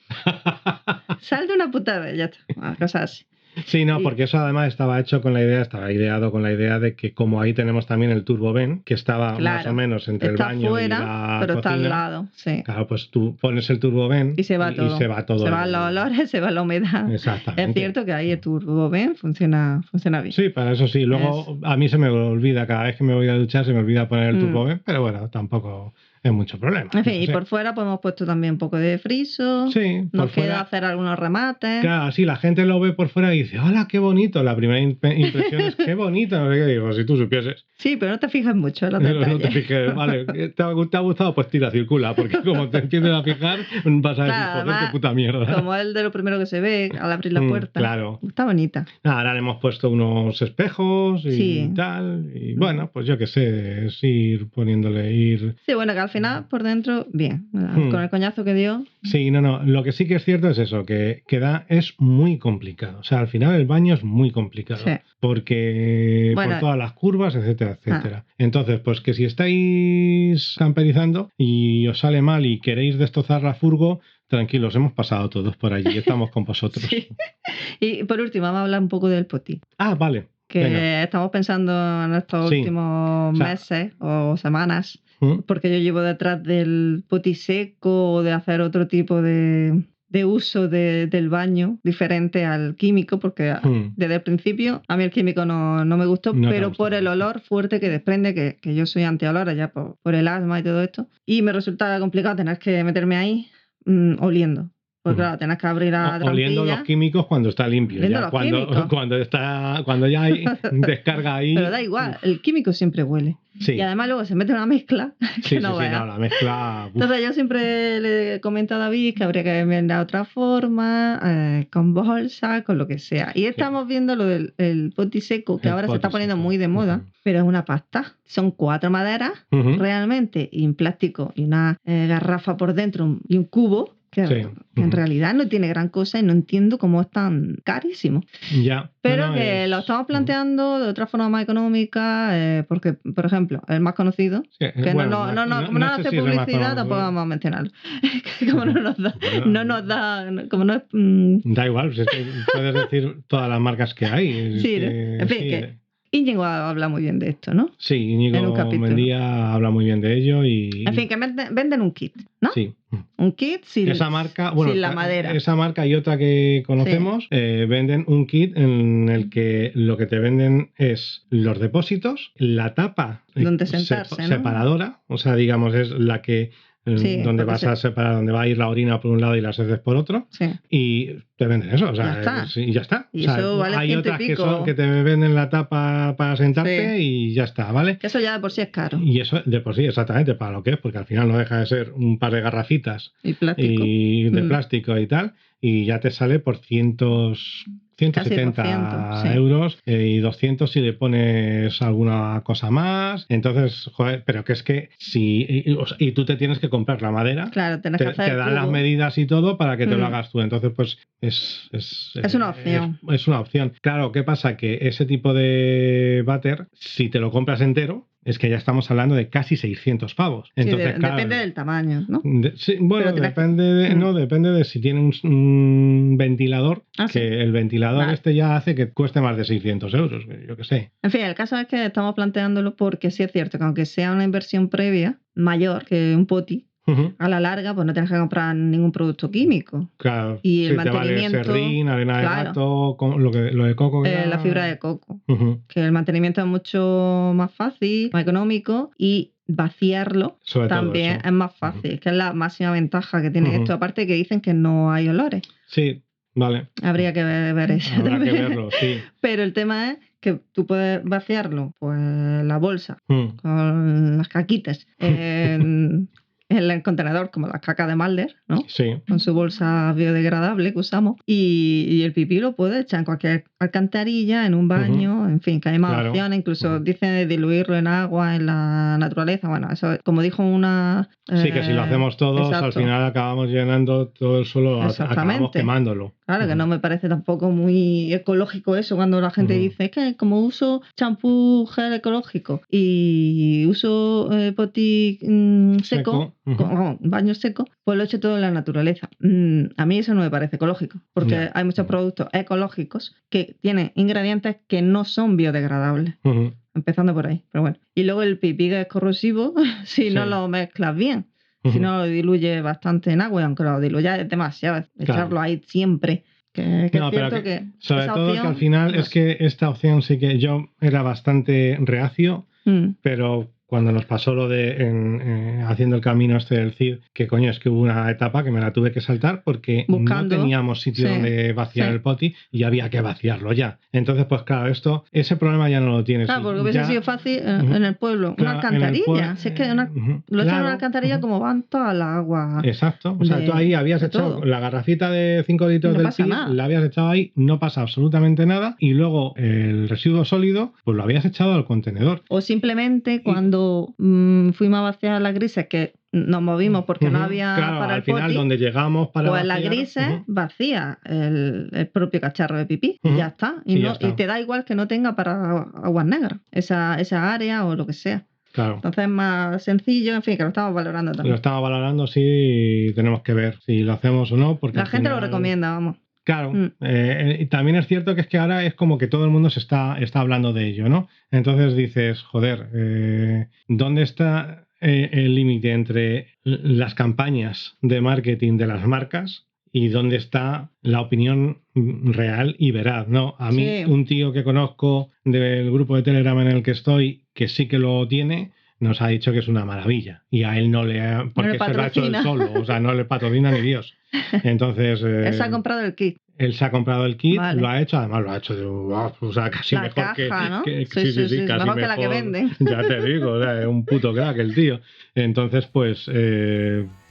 Sal de una puta vez, ya está. Cosas así.
Sí, no, porque eso además estaba ideado con la idea de que como ahí tenemos también el turboven, que estaba más o menos entre el baño
fuera,
y la
pero
cocina.
Está al lado, sí.
Claro, pues tú pones el turboven
y se va todo.
Se va todo.
Se van los olores, se va la humedad.
Exactamente.
Es cierto que ahí el turboven funciona bien.
Sí, para eso sí. Luego a mí se me olvida, cada vez que me voy a duchar se me olvida poner el turboven, pero bueno, tampoco es mucho problema.
En fin, y por fuera pues hemos puesto también un poco de friso.
Sí,
nos queda hacer algunos remates.
Claro, sí, la gente lo ve por fuera y dice, ¡hola, qué bonito! La primera impresión es, ¡qué bonito! No sé qué digo, si tú supieses.
Sí, pero no te fijas mucho en los detalles.
No te fijes, vale, ¿te ha gustado? Pues tira, circula, porque como te empieces a fijar, vas a decir, joder, qué puta mierda.
Como es de lo primero que se ve al abrir la puerta.
Claro.
Está bonita.
Ahora le hemos puesto unos espejos y tal, y bueno, pues yo qué sé, es ir poniéndole, Sí,
bueno, que al final, por dentro, bien. Con el coñazo que dio.
Sí, no. Lo que sí que es cierto es eso, que es muy complicado. O sea, al final el baño es muy complicado.
Sí.
Porque por todas las curvas, etcétera, etcétera. Entonces, pues que si estáis camperizando y os sale mal y queréis destrozar la furgo, tranquilos, hemos pasado todos por allí, estamos con vosotros.
Sí. Y por último, vamos a hablar un poco del poti.
Ah, vale.
Que
venga.
Estamos pensando en estos últimos meses o semanas, porque yo llevo detrás del poti seco o de hacer otro tipo de uso del baño diferente al químico, porque desde el principio a mí el químico no me gustó, pero por el olor fuerte que desprende, que yo soy antiolor ya por el asma y todo esto, y me resulta complicado tener que meterme ahí oliendo. Pues claro, tienes que abrir la trampilla.
Oliendo los químicos cuando está limpio. Ya cuando ya hay descarga ahí.
Pero da igual, el químico siempre huele.
Sí.
Y además luego se mete una mezcla que no vea.
La mezcla.
Entonces yo siempre le comento a David que habría que verla de otra forma, con bolsa, con lo que sea. Y estamos viendo lo del poti seco, que ahora se está poniendo muy de moda, pero es una pasta. Son 4 maderas realmente, y un plástico, y una garrafa por dentro, y un cubo. Que en realidad no tiene gran cosa y no entiendo cómo es tan carísimo.
Ya.
Pero lo estamos planteando de otra forma más económica, porque, por ejemplo, el más conocido, que como no hace publicidad, tampoco vamos a mencionarlo. Como no nos da, como no es...
Da igual, es que puedes decir todas las marcas que hay.
Sí, en fin, que Íñigo habla muy bien de esto, ¿no?
Sí, Íñigo Mendía habla muy bien de ello y...
En fin, que venden un kit, ¿no?
Sí.
Un kit sin la madera.
Esa marca y otra que conocemos venden un kit en el que lo que te venden es los depósitos, la tapa
donde sentarse,
separadora, o sea, digamos, es la que... donde vas a separar, donde va a ir la orina por un lado y las heces por otro, y te venden eso, o sea, ya está.
Y eso vale
hay otras
que son
que te venden la tapa para sentarte y ya está, ¿vale?
Eso ya de por sí es caro.
Y eso de por sí, exactamente, para lo que es, porque al final no deja de ser un par de garrafitas
y plástico.
Y de plástico y tal, y ya te sale por 170 euros y 200 si le pones alguna cosa más. Entonces, joder, pero que es que y tú te tienes que comprar la madera.
Claro, tienes que hacer
te dan las medidas y todo para que te lo hagas tú. Entonces, pues es
una opción.
Es una opción. Claro, ¿qué pasa? Que ese tipo de váter, si te lo compras entero, es que ya estamos hablando de casi 600 pavos. Entonces, claro,
depende del tamaño, ¿no?
Depende de si tiene un ventilador, que el ventilador ya hace que cueste más de 600 euros, yo qué sé.
En fin, el caso es que estamos planteándolo porque sí es cierto que aunque sea una inversión previa mayor que un poti, a la larga pues no tienes que comprar ningún producto químico.
Claro.
Y el mantenimiento,
te vale serrín, arena de gato, lo de coco.
La fibra de coco. Que el mantenimiento es mucho más fácil, más económico, y vaciarlo también es más fácil, que es la máxima ventaja que tiene esto. Aparte que dicen que no hay olores.
Sí, vale.
Habría que ver eso.
Habrá que verlo, sí.
Pero el tema es que tú puedes vaciarlo, pues la bolsa, con las caquitas, en el contenedor, como la caca de Mulder, ¿no?
Sí.
Con su bolsa biodegradable que usamos. Y el pipí lo puede echar en cualquier alcantarilla, en un baño, en fin, que hay más opciones. Incluso dicen de diluirlo en agua, en la naturaleza. Bueno, eso, como dijo una...
Sí, que si lo hacemos todos, al final acabamos llenando todo el suelo, acabamos quemándolo.
Claro, que no me parece tampoco muy ecológico eso cuando la gente dice, es que como uso champú gel ecológico y uso poti seco, baño seco, pues lo he hecho todo en la naturaleza. A mí eso no me parece ecológico, porque hay muchos productos ecológicos que tienen ingredientes que no son biodegradables. Empezando por ahí, pero bueno. Y luego el pipí que es corrosivo si no lo mezclas bien. Si no lo diluye bastante en agua, y aunque lo diluya es demasiado, echarlo ahí siempre. Que
no,
es cierto
pero
que
sobre todo opción, que al final es que esta opción sí que yo era bastante reacio, pero cuando nos pasó lo de haciendo el camino este del CID, que coño, es que hubo una etapa que me la tuve que saltar porque no teníamos sitio donde vaciar el poti y había que vaciarlo ya. Entonces, pues claro, ese problema ya no lo tienes.
Claro, porque hubiese sido fácil en el pueblo. Claro, una alcantarilla. Si es que lo echas en una alcantarilla como van toda la agua.
Exacto. O sea, tú ahí habías echado la garrafita de 5 litros del CID, la habías echado ahí, no pasa absolutamente nada, y luego el residuo sólido, pues lo habías echado al contenedor.
O simplemente cuando fuimos a vaciar las grises, que nos movimos porque no había para el poti,
al final donde llegamos para
pues
vaciar,
las grises vacía el propio cacharro de pipí y ya está. Y te da igual que no tenga para aguas negras esa área o lo que sea.
Claro.
Entonces es más sencillo, en fin, que lo estamos valorando también.
Lo estamos valorando, sí, y tenemos que ver si lo hacemos o no. Porque
la gente lo recomienda, vamos.
Claro, y también es cierto que es que ahora es como que todo el mundo está hablando de ello, ¿no? Entonces dices, joder, ¿dónde está el límite entre las campañas de marketing de las marcas y dónde está la opinión real y veraz, ¿no? A mí, un tío que conozco del grupo de Telegram en el que estoy, que sí que lo tiene, nos ha dicho que es una maravilla. Y a él no le... porque se lo ha hecho él solo, o sea, no le patrocina ni Dios. Entonces...
él se ha comprado el kit.
Él se ha comprado el kit, lo ha hecho, además lo ha hecho de o sea, casi
la
mejor
caja, ¿no?
sí,
casi mejor que la que venden.
Ya te digo, o sea, es un puto crack el tío. Entonces, pues...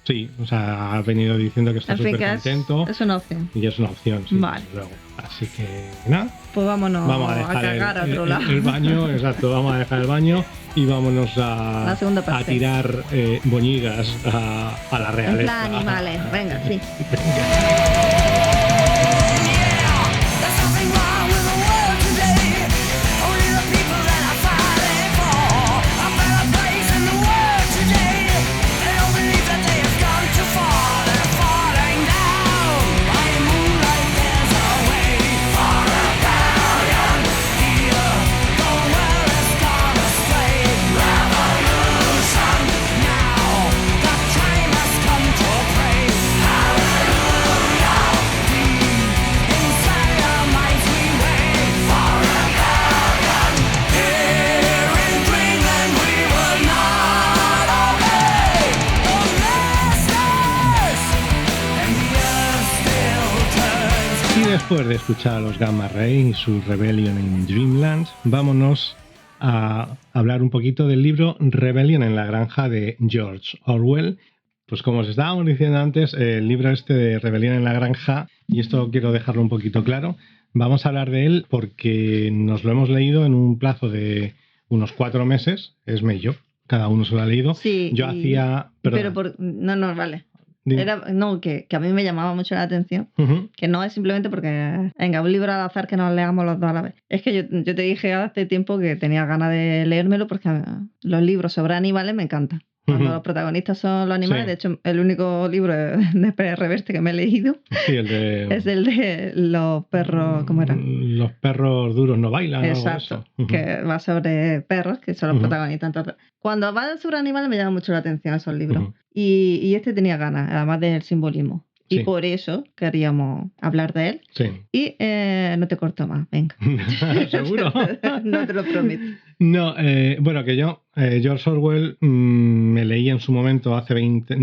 sí, o sea, ha venido diciendo que está súper contento.
Es una opción.
Y es una opción, sí.
Vale.
Luego. Así que, nada.
Pues vámonos
vamos a dejar
a cagar a otro lado.
El baño, exacto, vamos a dejar el baño y vámonos a tirar boñigas a la realeza.
En plan animales, venga, sí.
Después de escuchar a los Gamma Ray y su Rebellion in Dreamland, vámonos a hablar un poquito del libro Rebelión en la granja de George Orwell. Pues como os estábamos diciendo antes, el libro este de Rebelión en la granja, y esto quiero dejarlo un poquito claro, vamos a hablar de él porque nos lo hemos leído en un plazo de unos 4 meses, Esme y yo, cada uno se lo ha leído.
Sí,
yo hacía...
Pero no, vale. Que a mí me llamaba mucho la atención, que no es simplemente porque venga, un libro al azar que nos leamos los dos a la vez. Es que yo te dije hace tiempo que tenía ganas de leérmelo porque los libros sobre animales me encantan. Cuando los protagonistas son los animales, de hecho el único libro de Pérez Reverte que me he leído es el de los perros, ¿cómo era?
Los perros duros no bailan.
Exacto, que va sobre perros, que son los protagonistas. Entonces, cuando va sobre animales me llama mucho la atención esos libros. Y este tenía ganas, además del simbolismo. Y por eso queríamos hablar de él.
Sí.
Y no te corto más, venga.
¿Seguro?
No te lo prometo.
No, bueno, que yo, George Orwell, me leí en su momento hace 20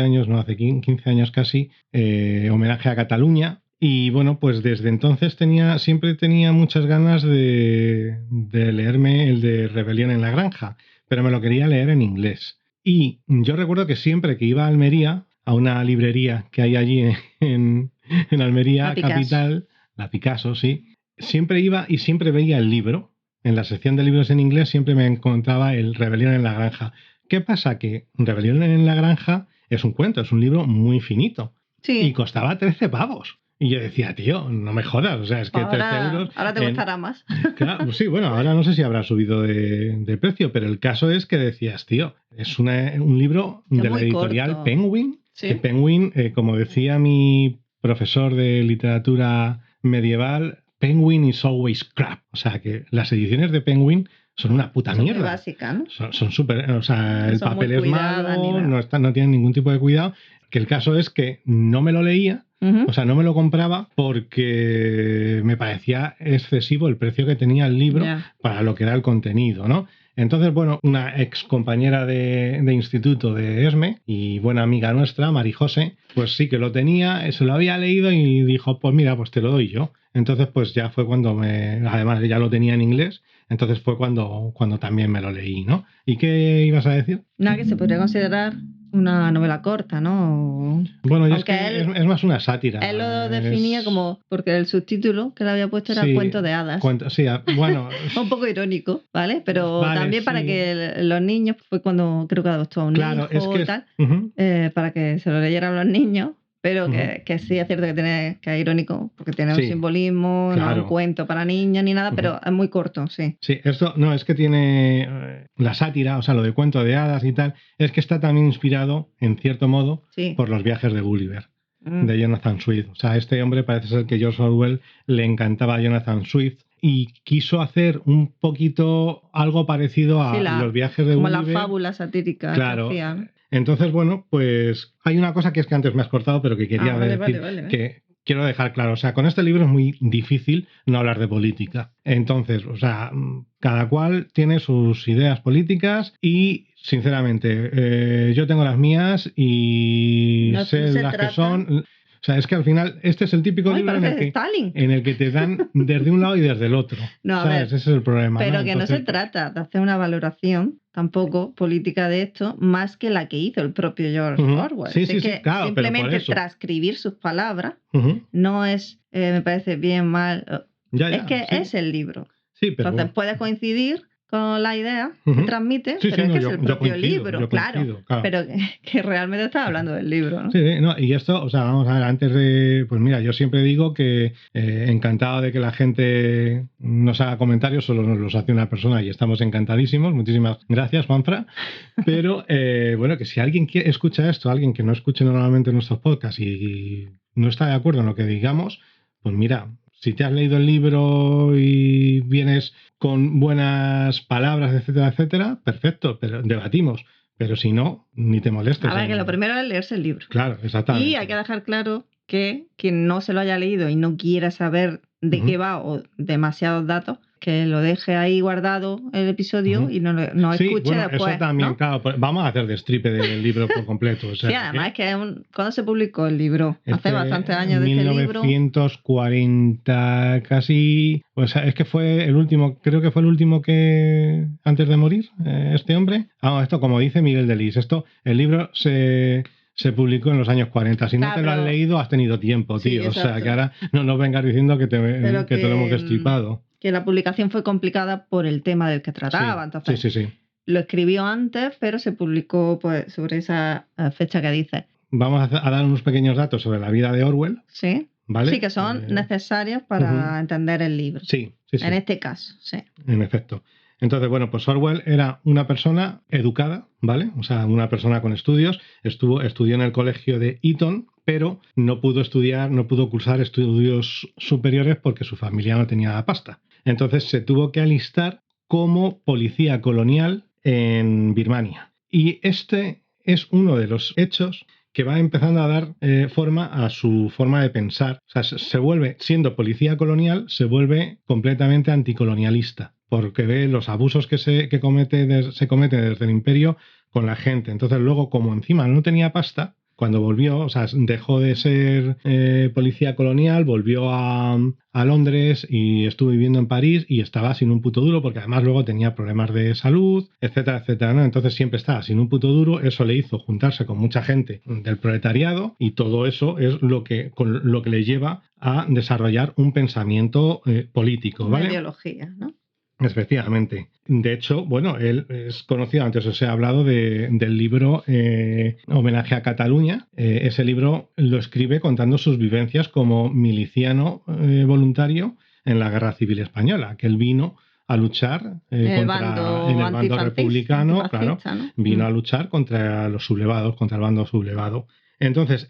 años, no, hace 15 años casi, Homenaje a Cataluña. Y bueno, pues desde entonces siempre tenía muchas ganas de leerme el de Rebelión en la granja, pero me lo quería leer en inglés. Y yo recuerdo que siempre que iba a Almería, a una librería que hay allí en Almería capital, la Picasso, sí, siempre iba y siempre veía el libro. En la sección de libros en inglés siempre me encontraba el Rebelión en la granja. ¿Qué pasa? Que Rebelión en la granja es un cuento, es un libro muy finito.
Sí.
Y costaba 13 pavos. Y yo decía, tío, no me jodas, o sea, es que 13 euros...
Ahora te gustará más.
Claro, pues sí, bueno, ahora no sé si habrá subido de precio, pero el caso es que decías, tío, es un libro de la editorial
corto.
Penguin,
¿Sí?
que Penguin, como decía mi profesor de literatura medieval, Penguin is always crap. O sea, que las ediciones de Penguin son una puta
Son muy
mierda.
básicas, ¿no?
Son súper, o sea, el
Son
papel
muy
es
cuidadas, ni
malo,
nada.
no tienen ningún tipo de cuidado. Que el caso es que no me lo leía,
Ujú.
o sea, no me lo compraba porque me parecía excesivo el precio que tenía el libro
Ya.
para lo que era el contenido, ¿no? Entonces, bueno, una ex compañera de instituto de ESME y buena amiga nuestra, Mari José, pues sí que lo tenía, se lo había leído y dijo, pues mira, pues te lo doy yo. Entonces, pues ya fue cuando además ya lo tenía en inglés, entonces fue cuando también me lo leí, ¿no? ¿Y qué ibas a decir?
Nada, que se podría considerar una novela corta, ¿no?
Bueno,
Aunque
es más una sátira.
Él lo definía como, porque el subtítulo que le había puesto era Cuento de hadas.
Sí, bueno.
Un poco irónico, ¿vale? Pero
vale,
también para
sí.
que los niños, fue cuando creo que adoptó a un hijo y tal, para que se lo leyeran los niños. Pero que sí es cierto que es irónico, porque tiene un simbolismo, claro. No es un cuento para niños ni nada, pero es muy corto, sí.
Sí, esto no, es que tiene la sátira, o sea, lo de Cuento de hadas y tal, es que está también inspirado, en cierto modo, por los viajes de Gulliver, de Jonathan Swift. O sea, este hombre parece ser que George Orwell le encantaba a Jonathan Swift y quiso hacer un poquito algo parecido a los viajes de
como
Gulliver.
Como la fábula satírica.
Claro.
Que hacían.
Entonces, bueno, pues hay una cosa que es que antes me has cortado, pero que quería decir
vale.
que quiero dejar claro. O sea, con este libro es muy difícil no hablar de política. Entonces, o sea, cada cual tiene sus ideas políticas y, sinceramente, yo tengo las mías y sé las que son... O sea, es que al final este es el típico libro en el que te dan desde un lado y desde el otro.
No,
¿sabes? Ese es el problema.
Pero
¿no?
que
Entonces,
no se trata de hacer una valoración tampoco política de esto, más que la que hizo el propio George Orwell.
Sí,
claro, simplemente transcribir sus palabras no es, me parece bien, mal. Es que es el libro.
Sí, pero
entonces puedes coincidir con la idea que transmite, pero es que es el propio libro, claro, pero que realmente estás hablando del libro, ¿no?
Sí, no, y esto, o sea, vamos a ver, antes de, pues mira, yo siempre digo que encantado de que la gente nos haga comentarios, solo nos los hace una persona y estamos encantadísimos, muchísimas gracias, Juanfra, pero bueno, que si alguien escucha esto, alguien que no escuche normalmente nuestros podcasts y no está de acuerdo en lo que digamos, pues mira, si te has leído el libro y vienes con buenas palabras, etcétera, etcétera, perfecto, pero debatimos. Pero si no, ni te molestes.
A ver, que lo primero es leerse el libro.
Claro, exactamente.
Y hay que dejar claro que quien no se lo haya leído y no quiera saber de qué va o demasiados datos, que lo deje ahí guardado el episodio y no escuche después.
Eso también,
¿no?
claro, pues vamos a hacer destripe del libro por completo. O sea,
sí, además es que ¿cuándo se publicó el libro? Hace bastantes años de este libro.
1940 casi. O sea, es que fue el último, creo que fue el último que antes de morir, este hombre. Esto, como dice Miguel Delis, el libro se publicó en los años 40. Si no te lo has leído, has tenido tiempo, tío. Sí, o sea, que ahora no nos vengas diciendo que te lo hemos destripado.
Que la publicación fue complicada por el tema del que trataba. Entonces,
sí.
Lo escribió antes, pero se publicó pues sobre esa fecha que dices.
Vamos a dar unos pequeños datos sobre la vida de Orwell.
Sí. ¿Vale? Sí, que son necesarios para entender el libro.
Sí.
En este caso, sí.
En efecto. Entonces, bueno, pues Orwell era una persona educada, ¿vale? O sea, una persona con estudios. Estudió en el colegio de Eton, pero no pudo cursar estudios superiores porque su familia no tenía pasta. Entonces se tuvo que alistar como policía colonial en Birmania. Y este es uno de los hechos que va empezando a dar forma a su forma de pensar. O sea, se vuelve, siendo policía colonial, se vuelve completamente anticolonialista, porque ve los abusos que se cometen desde el imperio con la gente. Entonces luego, como encima no tenía pasta, cuando volvió, o sea, dejó de ser policía colonial, volvió a Londres y estuvo viviendo en París y estaba sin un puto duro, porque además luego tenía problemas de salud, etcétera, etcétera, ¿no? Entonces siempre estaba sin un puto duro. Eso le hizo juntarse con mucha gente del proletariado y todo eso es lo que le lleva a desarrollar un pensamiento político, ¿vale?
Una ideología, ¿no?
Efectivamente. De hecho, bueno, él es conocido, antes os he hablado del libro Homenaje a Cataluña. Ese libro lo escribe contando sus vivencias como miliciano voluntario en la Guerra Civil Española, que él vino a luchar en el bando republicano, claro,
¿no?
vino a luchar contra los sublevados, contra el bando sublevado. Entonces,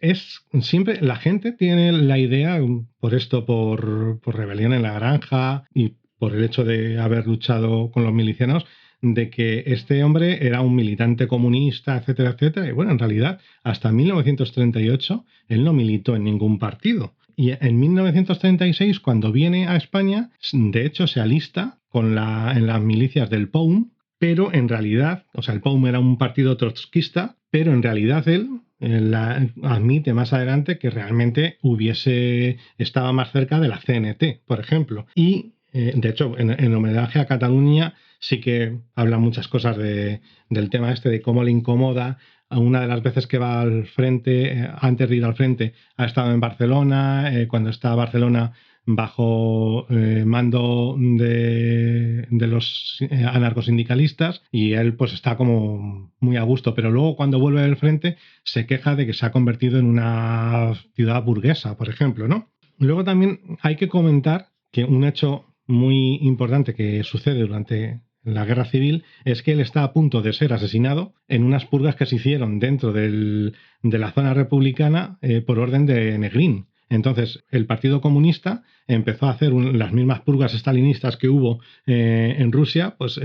siempre la gente tiene la idea, por rebelión en la granja y por el hecho de haber luchado con los milicianos, de que este hombre era un militante comunista, etcétera, etcétera. Y bueno, en realidad, hasta 1938, él no militó en ningún partido. Y en 1936, cuando viene a España, de hecho se alista en las milicias del POUM, pero en realidad, o sea, el POUM era un partido trotskista, pero en realidad él admite más adelante que realmente estaba más cerca de la CNT, por ejemplo. Y de hecho, en homenaje a Cataluña sí que habla muchas cosas del tema de cómo le incomoda. Una de las veces que va al frente, antes de ir al frente, ha estado en Barcelona, cuando está en Barcelona bajo mando de los anarcosindicalistas, y él pues está como muy a gusto, pero luego cuando vuelve del frente se queja de que se ha convertido en una ciudad burguesa, por ejemplo, ¿no? Luego también hay que comentar que un hecho muy importante que sucede durante la Guerra Civil es que él está a punto de ser asesinado en unas purgas que se hicieron dentro de la zona republicana por orden de Negrín. Entonces, el Partido Comunista empezó a hacer las mismas purgas estalinistas que hubo en Rusia, pues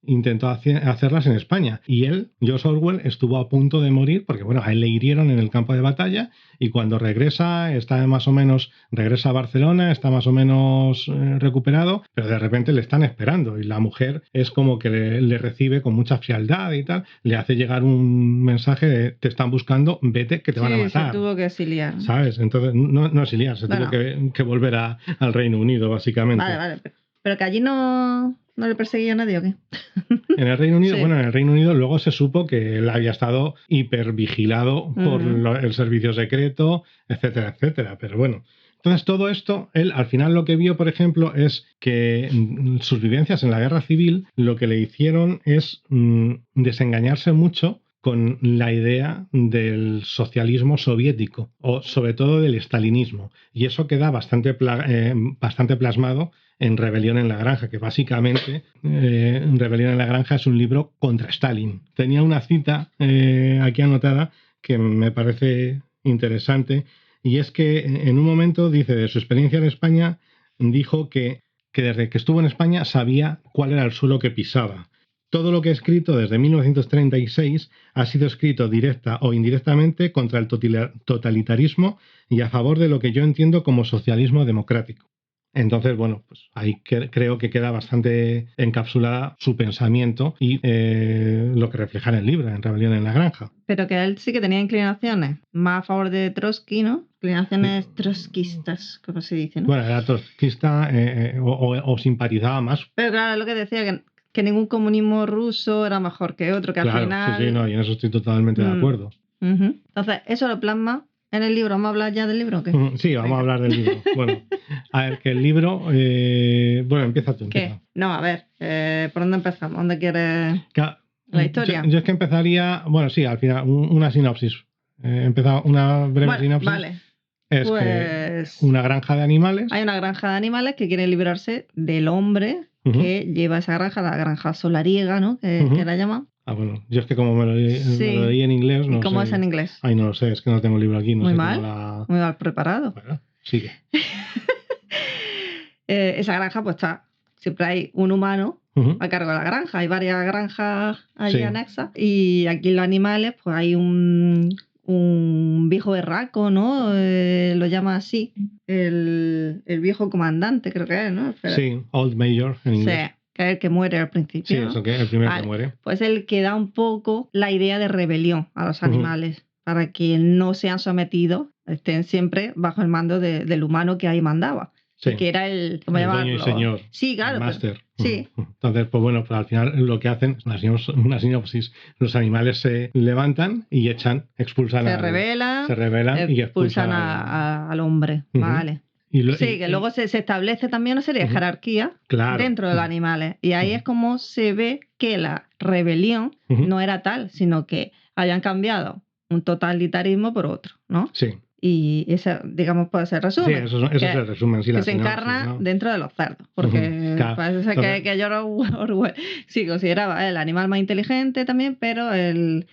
intentó hacerlas en España. Y él, George Orwell, estuvo a punto de morir porque, bueno, a él le hirieron en el campo de batalla, y cuando regresa a Barcelona, está más o menos recuperado, pero de repente le están esperando y la mujer es como que le recibe con mucha frialdad y tal, le hace llegar un mensaje de te están buscando, vete que te van a matar.
Se tuvo que exiliar.
¿Sabes? Entonces, no exiliar, tuvo que volver al Reino Unido, básicamente.
Vale. Pero que allí no le perseguía a nadie, ¿o qué?
En el Reino Unido, sí. Bueno, en el Reino Unido luego se supo que él había estado hipervigilado por el servicio secreto, etcétera, etcétera. Pero bueno, entonces todo esto, él al final lo que vio, por ejemplo, es que sus vivencias en la Guerra Civil lo que le hicieron es desengañarse mucho con la idea del socialismo soviético, o sobre todo del estalinismo. Y eso queda bastante plasmado en Rebelión en la Granja, que básicamente Rebelión en la Granja es un libro contra Stalin. Tenía una cita aquí anotada que me parece interesante, y es que en un momento dice de su experiencia en España, dijo que desde que estuvo en España sabía cuál era el suelo que pisaba. Todo lo que he escrito desde 1936 ha sido escrito directa o indirectamente contra el totalitarismo y a favor de lo que yo entiendo como socialismo democrático. Entonces, bueno, pues ahí creo que queda bastante encapsulada su pensamiento y lo que refleja en el libro, en Rebelión en la Granja.
Pero que él sí que tenía inclinaciones más a favor de Trotsky, ¿no? Inclinaciones trotskistas, como se dice, ¿no?
Bueno, era trotskista o simpatizaba más.
Pero claro, lo que decía que ningún comunismo ruso era mejor que otro, que
claro,
al final...
Sí, no, y en eso estoy totalmente de acuerdo.
Entonces, eso lo plasma en el libro. ¿Vamos a hablar ya del libro o qué?
Sí, vamos a hablar del libro. Bueno, a ver, que el libro... bueno, empieza tú.
¿Qué? No, a ver, ¿por dónde empezamos? ¿Dónde quieres la historia?
Yo es que empezaría... Bueno, sí, al final, una sinopsis. Empezado una breve sinopsis.
Vale.
Es
pues...
que una granja de animales...
Hay una granja de animales que quiere librarse del hombre que lleva esa granja, la granja solariega, ¿no? Que la llaman.
Ah, bueno, yo es que como me lo leí en inglés, no sé.
¿Y cómo es en inglés?
Ay, no lo sé, es que no tengo el libro aquí. No
muy
sé
mal, muy mal preparado.
Bueno, sigue.
Esa granja, pues siempre hay un humano a cargo de la granja. Hay varias granjas allí anexas. Y aquí en los animales, pues hay un viejo berraco, ¿no? Lo llama así. El viejo comandante, creo que es, ¿no?
Sí, Old Major en inglés.
Sí, que es el que muere al principio.
Sí, eso que es el primero que muere.
Pues el que da un poco la idea de rebelión a los animales, para que no sean sometidos, estén siempre bajo el mando del humano que ahí mandaba. Sí. Que era el
dueño y señor.
Sí, claro.
El máster.
Sí.
Entonces, pues bueno, pues al final lo que hacen, una sinopsis, los animales se levantan y expulsan. Se rebelan
y expulsan al hombre. Vale. Sí, que luego se establece también una serie de jerarquías dentro de los animales. Y ahí es como se ve que la rebelión no era tal, sino que habían cambiado un totalitarismo por otro, ¿no?
Sí.
Y ese, digamos, puede ser el resumen.
Sí, eso es el resumen. Sí,
que se encarna
¿no?
dentro de los cerdos. Porque parece que George Orwell sí consideraba el animal más inteligente también, pero el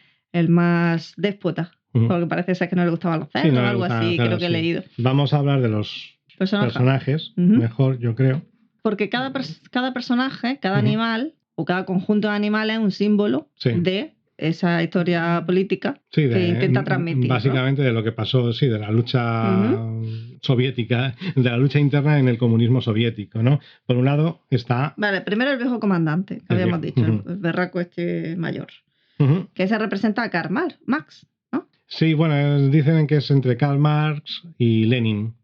más déspota. Porque parece ser que no le gustaban los cerdos o algo así, creo que he leído.
Vamos a hablar de los personajes, mejor, yo creo.
Porque cada personaje, cada animal o cada conjunto de animales es un símbolo de esa historia política que intenta transmitir.
Básicamente, ¿no? De lo que pasó, de la lucha soviética, de la lucha interna en el comunismo soviético, ¿no? Por un lado está...
Vale, primero el viejo comandante, que habíamos dicho, el berraco mayor, que se representa a Karl Marx, ¿no?
Sí, bueno, dicen que es entre Karl Marx y Lenin.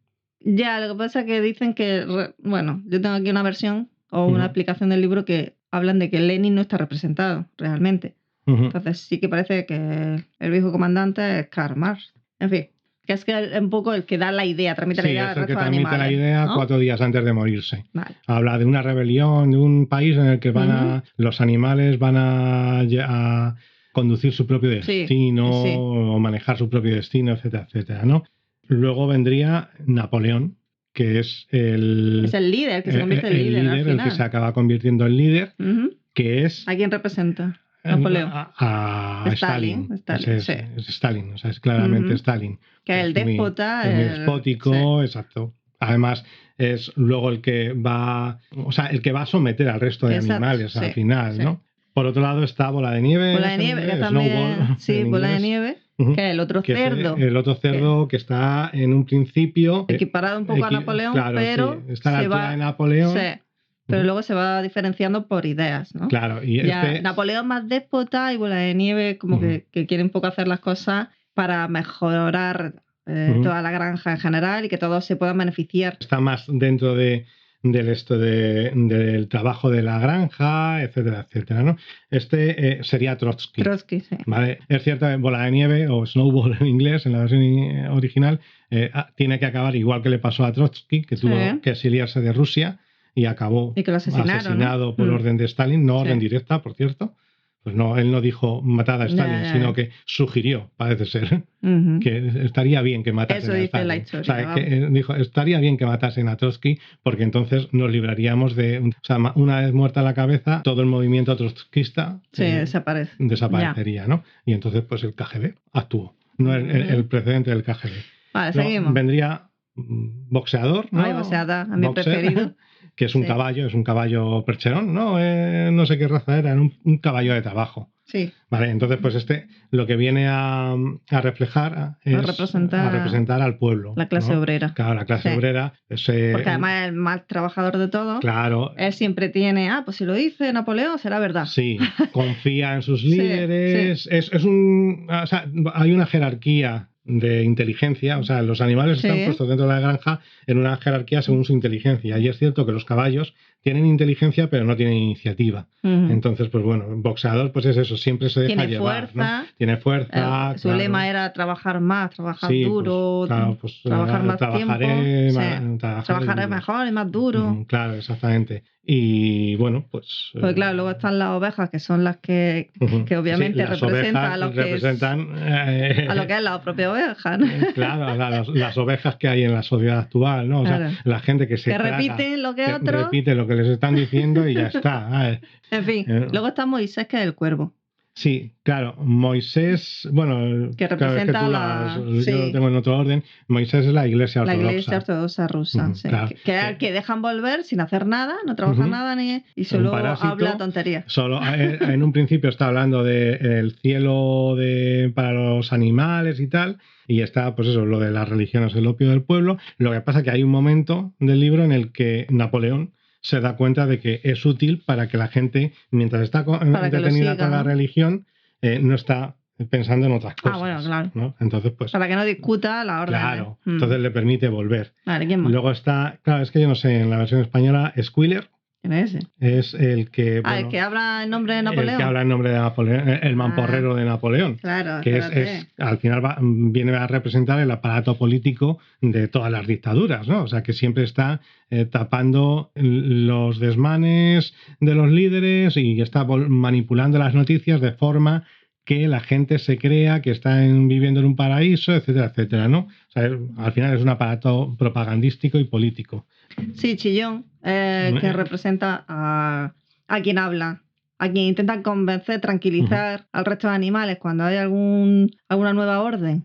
Ya, lo que pasa es que dicen que, bueno, yo tengo aquí una versión o una explicación del libro que hablan de que Lenin no está representado realmente. Entonces sí que parece que el viejo comandante es Karl Marx. En fin, que es un poco el que da la idea, transmite la idea al resto de animales. Sí, es el que transmite la idea, ¿no? 4 días antes de morirse. Vale. Habla de una rebelión, de un país en el que los animales van a conducir su propio destino o manejar su propio destino, etcétera, etcétera, ¿no? Luego vendría Napoleón, que es el... Es el líder, que se convierte en líder al final.
El que se acaba convirtiendo en líder, que es...
¿A quién representa? Napoleón.
A Stalin.
Sí.
Es Stalin, o sea, es claramente Stalin.
Que es el déspota.
El despótico, exacto. Además, es luego el que va a someter al resto de animales al final, ¿no? Por otro lado está Bola de Nieve.
Bola de Nieve, que también... Sí, Bola de Nieve. Que es el otro cerdo.
El otro cerdo que está en un principio...
Equiparado un poco a Napoleón,
claro,
pero...
Está a la altura de Napoleón.
Sí. Pero luego se va diferenciando por ideas, ¿no?
Claro, y
Napoleón más déspota y Bola de Nieve como que quiere un poco hacer las cosas para mejorar toda la granja en general y que todos se puedan beneficiar.
Está más dentro del trabajo de la granja, etcétera, etcétera, ¿no? Sería Trotsky.
Trotsky, sí.
¿Vale? Es cierto que Bola de Nieve, o Snowball en inglés, en la versión original, tiene que acabar igual que le pasó a Trotsky, que tuvo que exiliarse de Rusia y acabó asesinado por orden de Stalin, no orden directa, por cierto. Pues no, él no dijo matad a Stalin, sino que sugirió, parece ser, que estaría bien que matasen a Stalin. Eso dice la historia. O sea, que dijo, estaría bien que matasen a Trotsky porque entonces nos libraríamos de... O sea, una vez muerta la cabeza, todo el movimiento trotskista desaparecería, ¿no? Y entonces pues el KGB actuó, no el precedente del KGB.
Vale, seguimos.
Vendría boxeador, ¿no?
Ay, boxeada, a mi preferido.
Que es un caballo percherón, ¿no? No sé qué raza era, un caballo de trabajo.
Sí.
Vale, entonces pues lo que viene a reflejar es a representar al pueblo.
La clase obrera.
Claro, la clase obrera.
Porque además es el más trabajador de todos.
Claro.
Él siempre tiene, pues si lo dice Napoleón será verdad.
Sí, confía en sus líderes. O sea, hay una jerarquía de inteligencia, o sea, los animales están puestos dentro de la granja en una jerarquía según su inteligencia, y es cierto que los caballos tienen inteligencia pero no tienen iniciativa. Entonces, pues bueno, el boxeador pues es eso, siempre se deja llevar, fuerza, ¿no? Tiene fuerza.
Su lema era trabajar más, trabajar duro, trabajar más tiempo. Trabajaré mejor y más duro.
Claro, exactamente. Y bueno, pues...
Pues claro, luego están las ovejas, que son las que obviamente representan a lo que es la propia oveja, ¿no?
Claro, las ovejas que hay en la sociedad actual, ¿no? O sea, la gente que
repiten lo que otros.
Repite lo que les están diciendo y ya está.
En fin, luego está Moisés, que es el cuervo.
Sí, claro, Moisés, bueno,
que representa
yo lo tengo en otro orden. Moisés es la iglesia ortodoxa.
La iglesia ortodoxa rusa,
claro.
que dejan volver sin hacer nada, no trabaja nada y solo habla tonterías.
Solo en un principio está hablando del cielo para los animales y tal, y está, pues eso, lo de las religiones, el opio del pueblo. Lo que pasa es que hay un momento del libro en el que Napoleón se da cuenta de que es útil para que la gente, mientras está entretenida con la religión, no está pensando en otras cosas.
Bueno, claro.
¿no? Entonces, pues,
para que no discuta la orden.
Claro, entonces le permite volver.
Vale, ¿quién más?
Luego está, claro, es que yo no sé, en la versión española, Squealer,
¿Quién es ese?
Es el que...
el que habla en nombre de Napoleón.
El que habla en nombre de Napoleón, el mamporrero de Napoleón.
Claro,
que al final viene a representar el aparato político de todas las dictaduras, ¿no? O sea, que siempre está tapando los desmanes de los líderes y está manipulando las noticias de forma que la gente se crea que están viviendo en un paraíso, etcétera, etcétera, ¿no? O sea, al final es un aparato propagandístico y político.
Sí, chillón, que representa a quien habla, a quien intenta convencer, tranquilizar al resto de animales cuando hay alguna nueva orden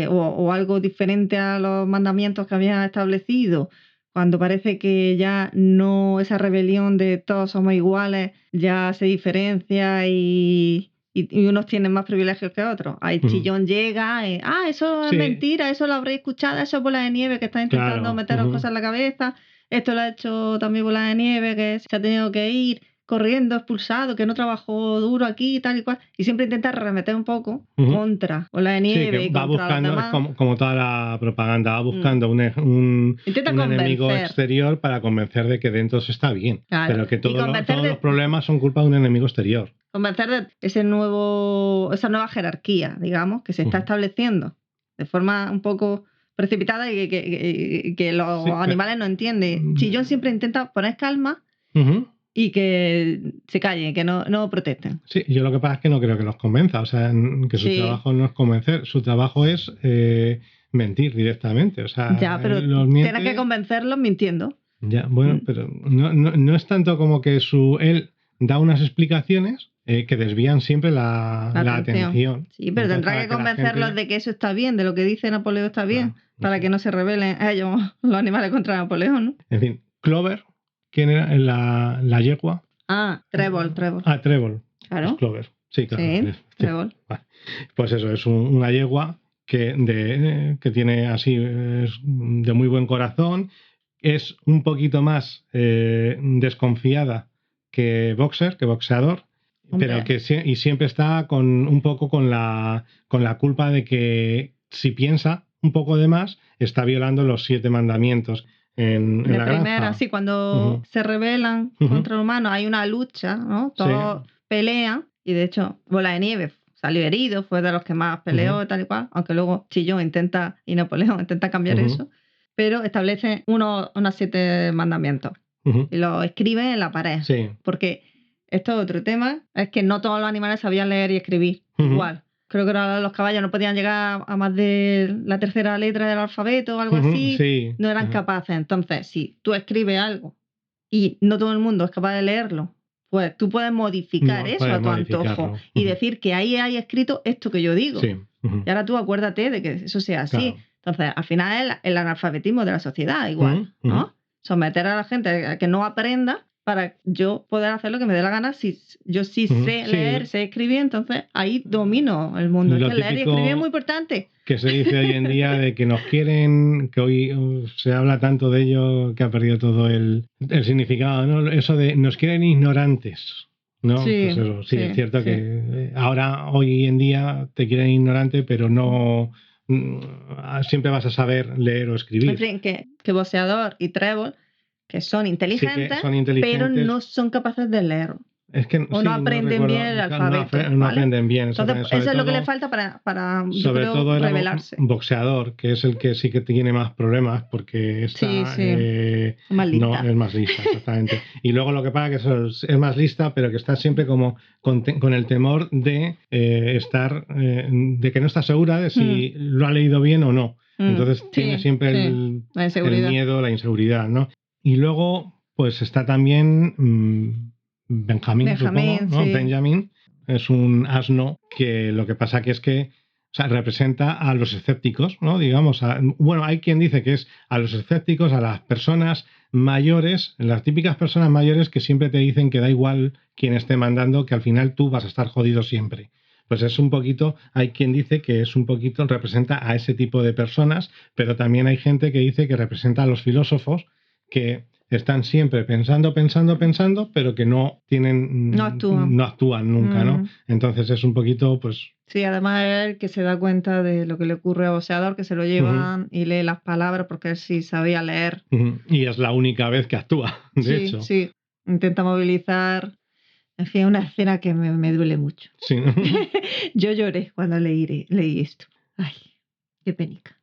o algo diferente a los mandamientos que habían establecido, cuando parece que ya no, esa rebelión de todos somos iguales ya se diferencia y unos tienen más privilegios que otros. Ahí chillón llega, eso es mentira, eso lo habréis escuchado, eso es Bola de Nieve que está intentando meteros cosas en la cabeza, esto lo ha hecho también Bola de Nieve que se ha tenido que ir corriendo, expulsado, que no trabajó duro aquí y tal y cual, y siempre intenta remeter un poco contra Bola de Nieve y
va
contra
buscando,
los demás.
como toda la propaganda, va buscando un enemigo exterior para convencer de que dentro se está bien,
claro.
Pero que todos los problemas son culpa de un enemigo exterior.
Convencer de esa nueva jerarquía, digamos, que se está estableciendo de forma un poco precipitada y que los animales no entienden. Chillón siempre intenta poner calma y que se callen, que no protesten.
Sí, yo lo que pasa es que no creo que los convenza, o sea, que su trabajo no es convencer, su trabajo es mentir directamente. O sea,
ya, pero tienes que convencerlos mintiendo.
Ya, bueno, pero no es tanto como que él da unas explicaciones que desvían siempre la atención.
Sí, pero tendrá que convencerlos de que eso está bien, de lo que dice Napoleón está bien, para que no se rebelen ellos, los animales, contra Napoleón, ¿no?
En fin, Clover, ¿quién era la yegua?
Trébol.
Trébol.
Claro.
Es Clover. Sí, claro.
Sí, Trébol.
Vale. Pues eso, es una yegua que tiene así, es de muy buen corazón, es un poquito más desconfiada que boxeador, pero y siempre está un poco con la culpa de que si piensa un poco de más, está violando los 7 mandamientos en la
primera,
granja.
sí, cuando se rebelan contra el humano hay una lucha, ¿no? Todos pelean y de hecho Bola de Nieve salió herido, fue de los que más peleó tal y cual, aunque luego Chillón y Napoleón intenta cambiar eso, pero establece unos 7 mandamientos y los escribe en la pared, porque esto es otro tema, es que no todos los animales sabían leer y escribir igual. Creo que los caballos no podían llegar a más de la 3ª letra del alfabeto o algo así, no eran capaces. Entonces, si tú escribes algo y no todo el mundo es capaz de leerlo, pues tú puedes modificar eso a tu antojo y decir que ahí hay escrito esto que yo digo. Y ahora tú acuérdate de que eso sea así. Claro. Entonces, al final es el analfabetismo de la sociedad igual, ¿no? Someter a la gente a que no aprenda para yo poder hacer lo que me dé la gana. Si yo sé leer, sé escribir, entonces ahí domino el mundo. Es que leer y escribir es muy importante.
Que se dice hoy en día de que nos quieren, que hoy se habla tanto de ello que ha perdido todo el significado, ¿no? Eso de nos quieren ignorantes, ¿no?
Sí,
pues eso, sí, es cierto que hoy en día te quieren ignorante, pero no siempre vas a saber leer o escribir.
En fin, que boxeador y Trébol que son inteligentes, pero no son capaces de leer.
Es que,
no aprenden bien el alfabeto.
No aprenden bien.
Entonces, eso es lo que le falta para
sobre todo
revelarse.
Boxeador, que es el que sí que tiene más problemas porque está
más lista.
No, es más lista, exactamente. Y luego lo que pasa es que es más lista, pero que está siempre como con el temor de de que no está segura de si lo ha leído bien o no. Entonces tiene siempre el miedo, la inseguridad, ¿no? Y luego, pues está también Benjamín, supongo, ¿no? Benjamin es un asno que lo que pasa que es que representa a los escépticos, ¿no? Digamos, bueno, hay quien dice que es a los escépticos, a las personas mayores, las típicas personas mayores que siempre te dicen que da igual quién esté mandando, que al final tú vas a estar jodido siempre. Pues es un poquito, hay quien dice que es un poquito, representa a ese tipo de personas, pero también hay gente que dice que representa a los filósofos que están siempre pensando, pero que no actúan nunca, ¿no? Entonces es un poquito, pues...
Sí, además es el que se da cuenta de lo que le ocurre a boxeador, que se lo llevan y lee las palabras porque él sí sabía leer.
Y es la única vez que actúa, de hecho.
Sí. intenta movilizar. En fin, una escena que me duele mucho.
Sí.
Yo lloré cuando leí esto. Ay, qué penica.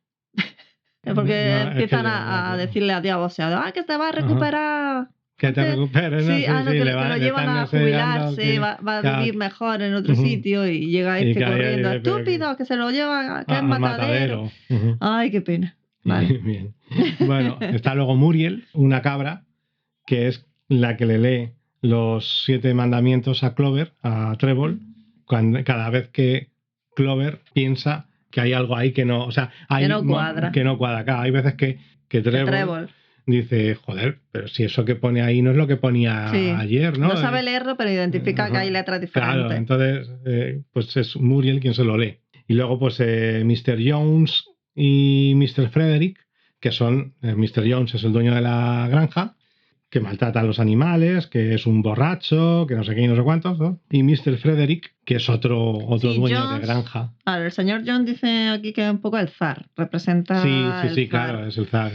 Porque
No, es que
empiezan
ya,
a decirle a Dios, o sea, que te va a recuperar.
Que te recuperes, ¿no?
Sí, no, que
le
lo
le
llevan
están
a
enseñando
jubilarse,
que-
va a
claro,
vivir mejor en otro
Ujú.
sitio y llega
Y
este
que ahí-
corriendo,
pero que-
estúpido, que se lo lleva, que es
al
matadero.
Ujú.
Ay, qué pena. Vale.
Bien. Bueno, está luego Muriel, una cabra, que es la que le lee los 7 mandamientos a Clover, a Trébol, cada vez que Clover piensa que hay algo ahí que no, o sea, hay
Que no cuadra.
que no cuadra. Claro, hay veces que
Que
Trébol
Trébol.
dice, joder, pero si eso que pone ahí no es lo que ponía
Sí.
ayer, ¿no?
No sabe leerlo, pero identifica
Ajá.
que hay letras
Claro,
diferentes.
entonces pues es Muriel quien se lo lee. Y luego pues Mr. Jones y Mr. Frederick, que son, Mr. Jones es el dueño de la granja, que maltrata a los animales, que es un borracho, que no sé qué y no sé cuántos, ¿no? Y Mr. Frederick, que es otro
Sí,
dueño
Jones-
de granja.
A ver, el señor John dice aquí que es un poco el zar, representa
Sí,
el
sí,
zar.
claro, es el zar.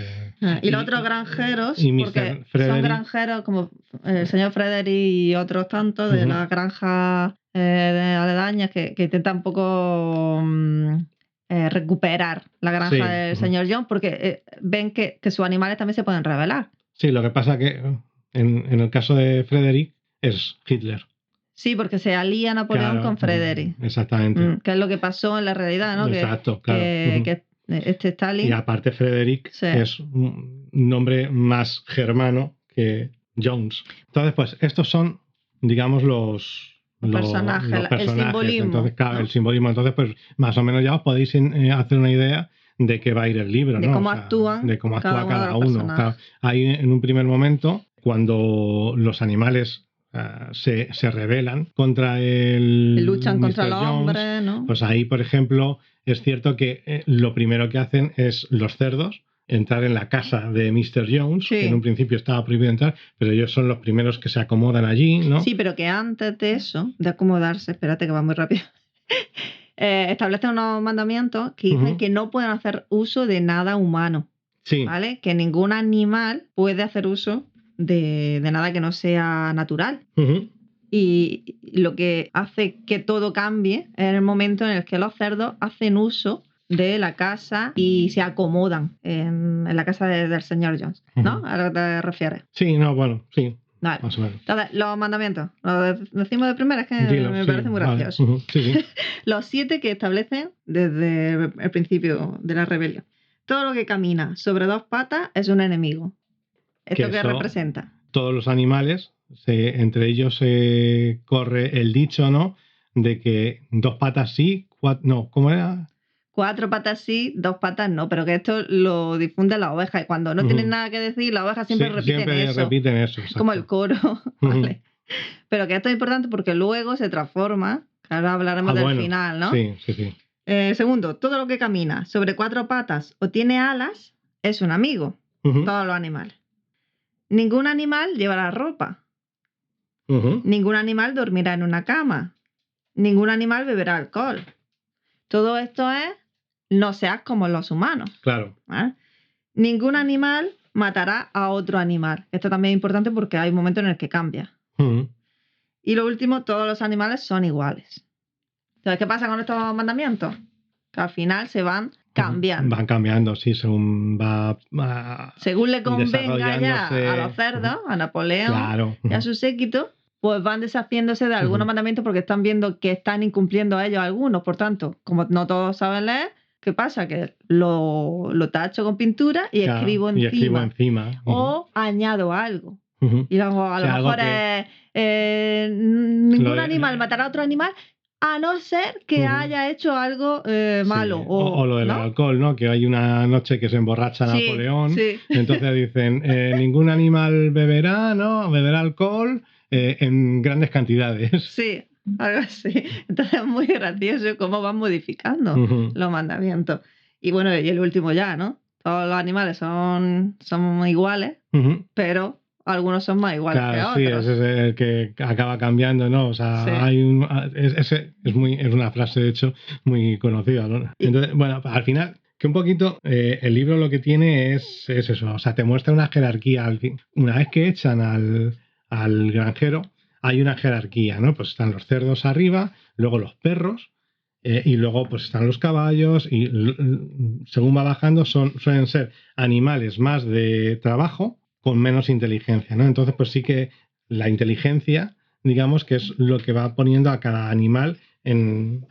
Y los otros granjeros,
y Mr.
porque son
Frederick.
granjeros como el señor Frederick y otros tantos de
Ujú.
las granjas aledañas que intentan un poco recuperar la granja
Sí,
del
ujú.
señor John porque ven que sus animales también se pueden rebelar.
Sí, lo que pasa que en el caso de Frederick es Hitler.
Sí, porque se alía Napoleón
Claro,
con Frederick.
Exactamente.
Que es lo que pasó en la realidad, ¿no?
Exacto, claro.
Que este Stalin...
Y aparte Frederick
Sí.
es un nombre más germano que Jones. Entonces, pues estos son, digamos, los
personajes, el simbolismo.
Entonces, claro,
¿no?
el simbolismo. Entonces, pues más o menos ya os podéis hacer una idea de qué va a ir el libro,
De
¿no?
cómo
O sea,
actúan
de cómo actúa
cada uno de
cada
los
uno.
personajes.
Claro, ahí en un primer momento, cuando los animales se rebelan contra
Luchan contra
Mr.
los
Jones,
hombres, ¿no?
pues ahí, por ejemplo, es cierto que lo primero que hacen es los cerdos entrar en la casa de Mr. Jones,
Sí.
que en un principio estaba prohibido entrar, pero ellos son los primeros que se acomodan allí, ¿no?
Sí, pero que antes de eso, de acomodarse, espérate que va muy rápido, establecen unos mandamientos que dicen
Ujú.
que no pueden hacer uso de nada humano,
Sí.
¿vale? Que ningún animal puede hacer uso de nada que no sea natural.
Ujú.
Y lo que hace que todo cambie es el momento en el que los cerdos hacen uso de la casa y se acomodan en la casa del señor Jones, ¿no?
Ujú.
A lo que te refieres.
Sí, no, bueno, sí,
Vale.
más o menos.
Entonces, los mandamientos, lo decimos de primera, es que
Dilo,
me
sí,
parece muy
vale.
gracioso.
Ujú. Sí, sí.
Los 7 que establecen desde el principio de la rebelión. Todo lo que camina sobre 2 patas es un enemigo. ¿Esto
Que
qué
eso-
representa?
Todos los animales, entre ellos se corre el dicho, ¿no? De que 2 patas sí, no, ¿cómo era?
4 patas sí, 2 patas no, pero que esto lo difunde la oveja y cuando no
Ujú.
tienen nada que decir, las ovejas siempre
Sí,
repiten
siempre
eso.
repiten eso.
Es como el
exacto.
coro, ¿vale? Pero que esto es importante porque luego se transforma, que ahora hablaremos del
bueno,
final, ¿no?
Sí, sí, sí.
Segundo, todo lo que camina sobre 4 patas o tiene alas es un amigo,
Ujú,
todos los animales. Ningún animal llevará ropa,
ujú.
ningún animal dormirá en una cama, ningún animal beberá alcohol. Todo esto es, no seas como los humanos.
Claro.
¿Vale? Ningún animal matará a otro animal. Esto también es importante porque hay un momento en el que cambia.
Ujú.
Y lo último, todos los animales son iguales. Entonces, ¿qué pasa con estos mandamientos? Que al final se van cambiando.
Van cambiando, sí, según va.
Según le convenga ya
desarrollándose.
a los cerdos, a Napoleón
Claro.
y a su séquito, pues van deshaciéndose de algunos
Ujú.
mandamientos porque están viendo que están incumpliendo ellos algunos. Por tanto, como no todos saben leer, ¿qué pasa? Que lo tacho con pintura y
Claro,
escribo encima.
Y escribo encima. Ujú.
O añado algo.
Ujú.
Y luego a
O
lo
sea, algo
mejor
que-
es ningún
Lo de-
animal matará a otro animal a no ser que
Ujú.
haya hecho algo malo.
Sí, o lo del
¿no?
alcohol, ¿no? Que hay una noche que se emborracha
Sí,
Napoleón.
sí.
Entonces dicen, ningún animal beberá, ¿no? Beberá alcohol en grandes cantidades.
Sí, algo así. Entonces es muy gracioso cómo van modificando
Ujú.
los mandamientos. Y bueno, y el último ya, ¿no? Todos los animales son iguales,
Ujú.
pero algunos son más iguales
Claro,
que
sí,
otros.
ese es el que acaba cambiando, ¿no? O sea,
Sí.
hay es una frase, de hecho, muy conocida, ¿no? Entonces, bueno, al final, que un poquito, el libro lo que tiene es eso, o sea, te muestra una jerarquía. Una vez que echan al al granjero, hay una jerarquía, ¿no? Pues están los cerdos arriba, luego los perros, y luego pues están los caballos, y según va bajando suelen ser animales más de trabajo con menos inteligencia, ¿no? Entonces pues sí que la inteligencia, digamos que es lo que va poniendo a cada animal